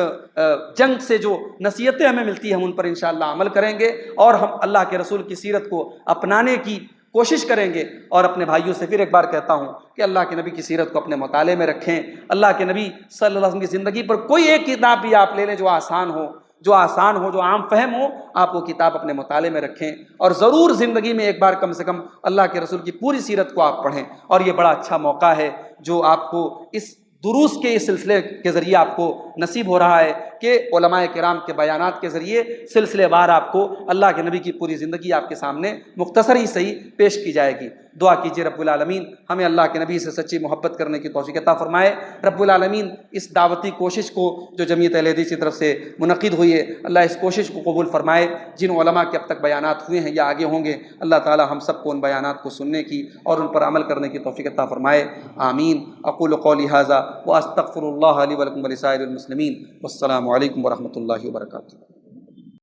جنگ سے جو نصیحتیں ہمیں ملتی ہیں ہم ان پر انشاءاللہ عمل کریں گے اور ہم اللہ کے رسول کی سیرت کو اپنانے کی کوشش کریں گے۔ اور اپنے بھائیوں سے پھر ایک بار کہتا ہوں کہ اللہ کے نبی کی سیرت کو اپنے مطالعے میں رکھیں۔ اللہ کے نبی صلی اللہ علیہ وسلم کی زندگی پر کوئی ایک کتاب بھی آپ لے لیں جو آسان ہو، جو عام فہم ہو، آپ وہ کتاب اپنے مطالعے میں رکھیں اور ضرور زندگی میں ایک بار کم سے کم اللہ کے رسول کی پوری سیرت کو آپ پڑھیں۔ اور یہ بڑا اچھا موقع ہے جو آپ کو اس دروس کے اس سلسلے کے ذریعے آپ کو نصیب ہو رہا ہے کہ علماء کرام کے بیانات کے ذریعے سلسلے وار آپ کو اللہ کے نبی کی پوری زندگی آپ کے سامنے مختصر ہی صحیح پیش کی جائے گی۔ دعا کیجیے رب العالمین ہمیں اللہ کے نبی سے سچی محبت کرنے کی توفیق عطا فرمائے۔ رب العالمین اس دعوتی کوشش کو جو جمعیت اہل حدیث کی طرف سے منعقد ہوئی ہے، اللہ اس کوشش کو قبول فرمائے۔ جن علماء کے اب تک بیانات ہوئے ہیں یا آگے ہوں گے، اللہ تعالی ہم سب کو ان بیانات کو سننے کی اور ان پر عمل کرنے کی توفیق عطا فرمائے، آمین۔ اقول قولی ھذا واستغفر اللہ لی ولکم ولسائر المسلمین، والسلام علیکم ورحمۃ اللہ وبرکاتہ۔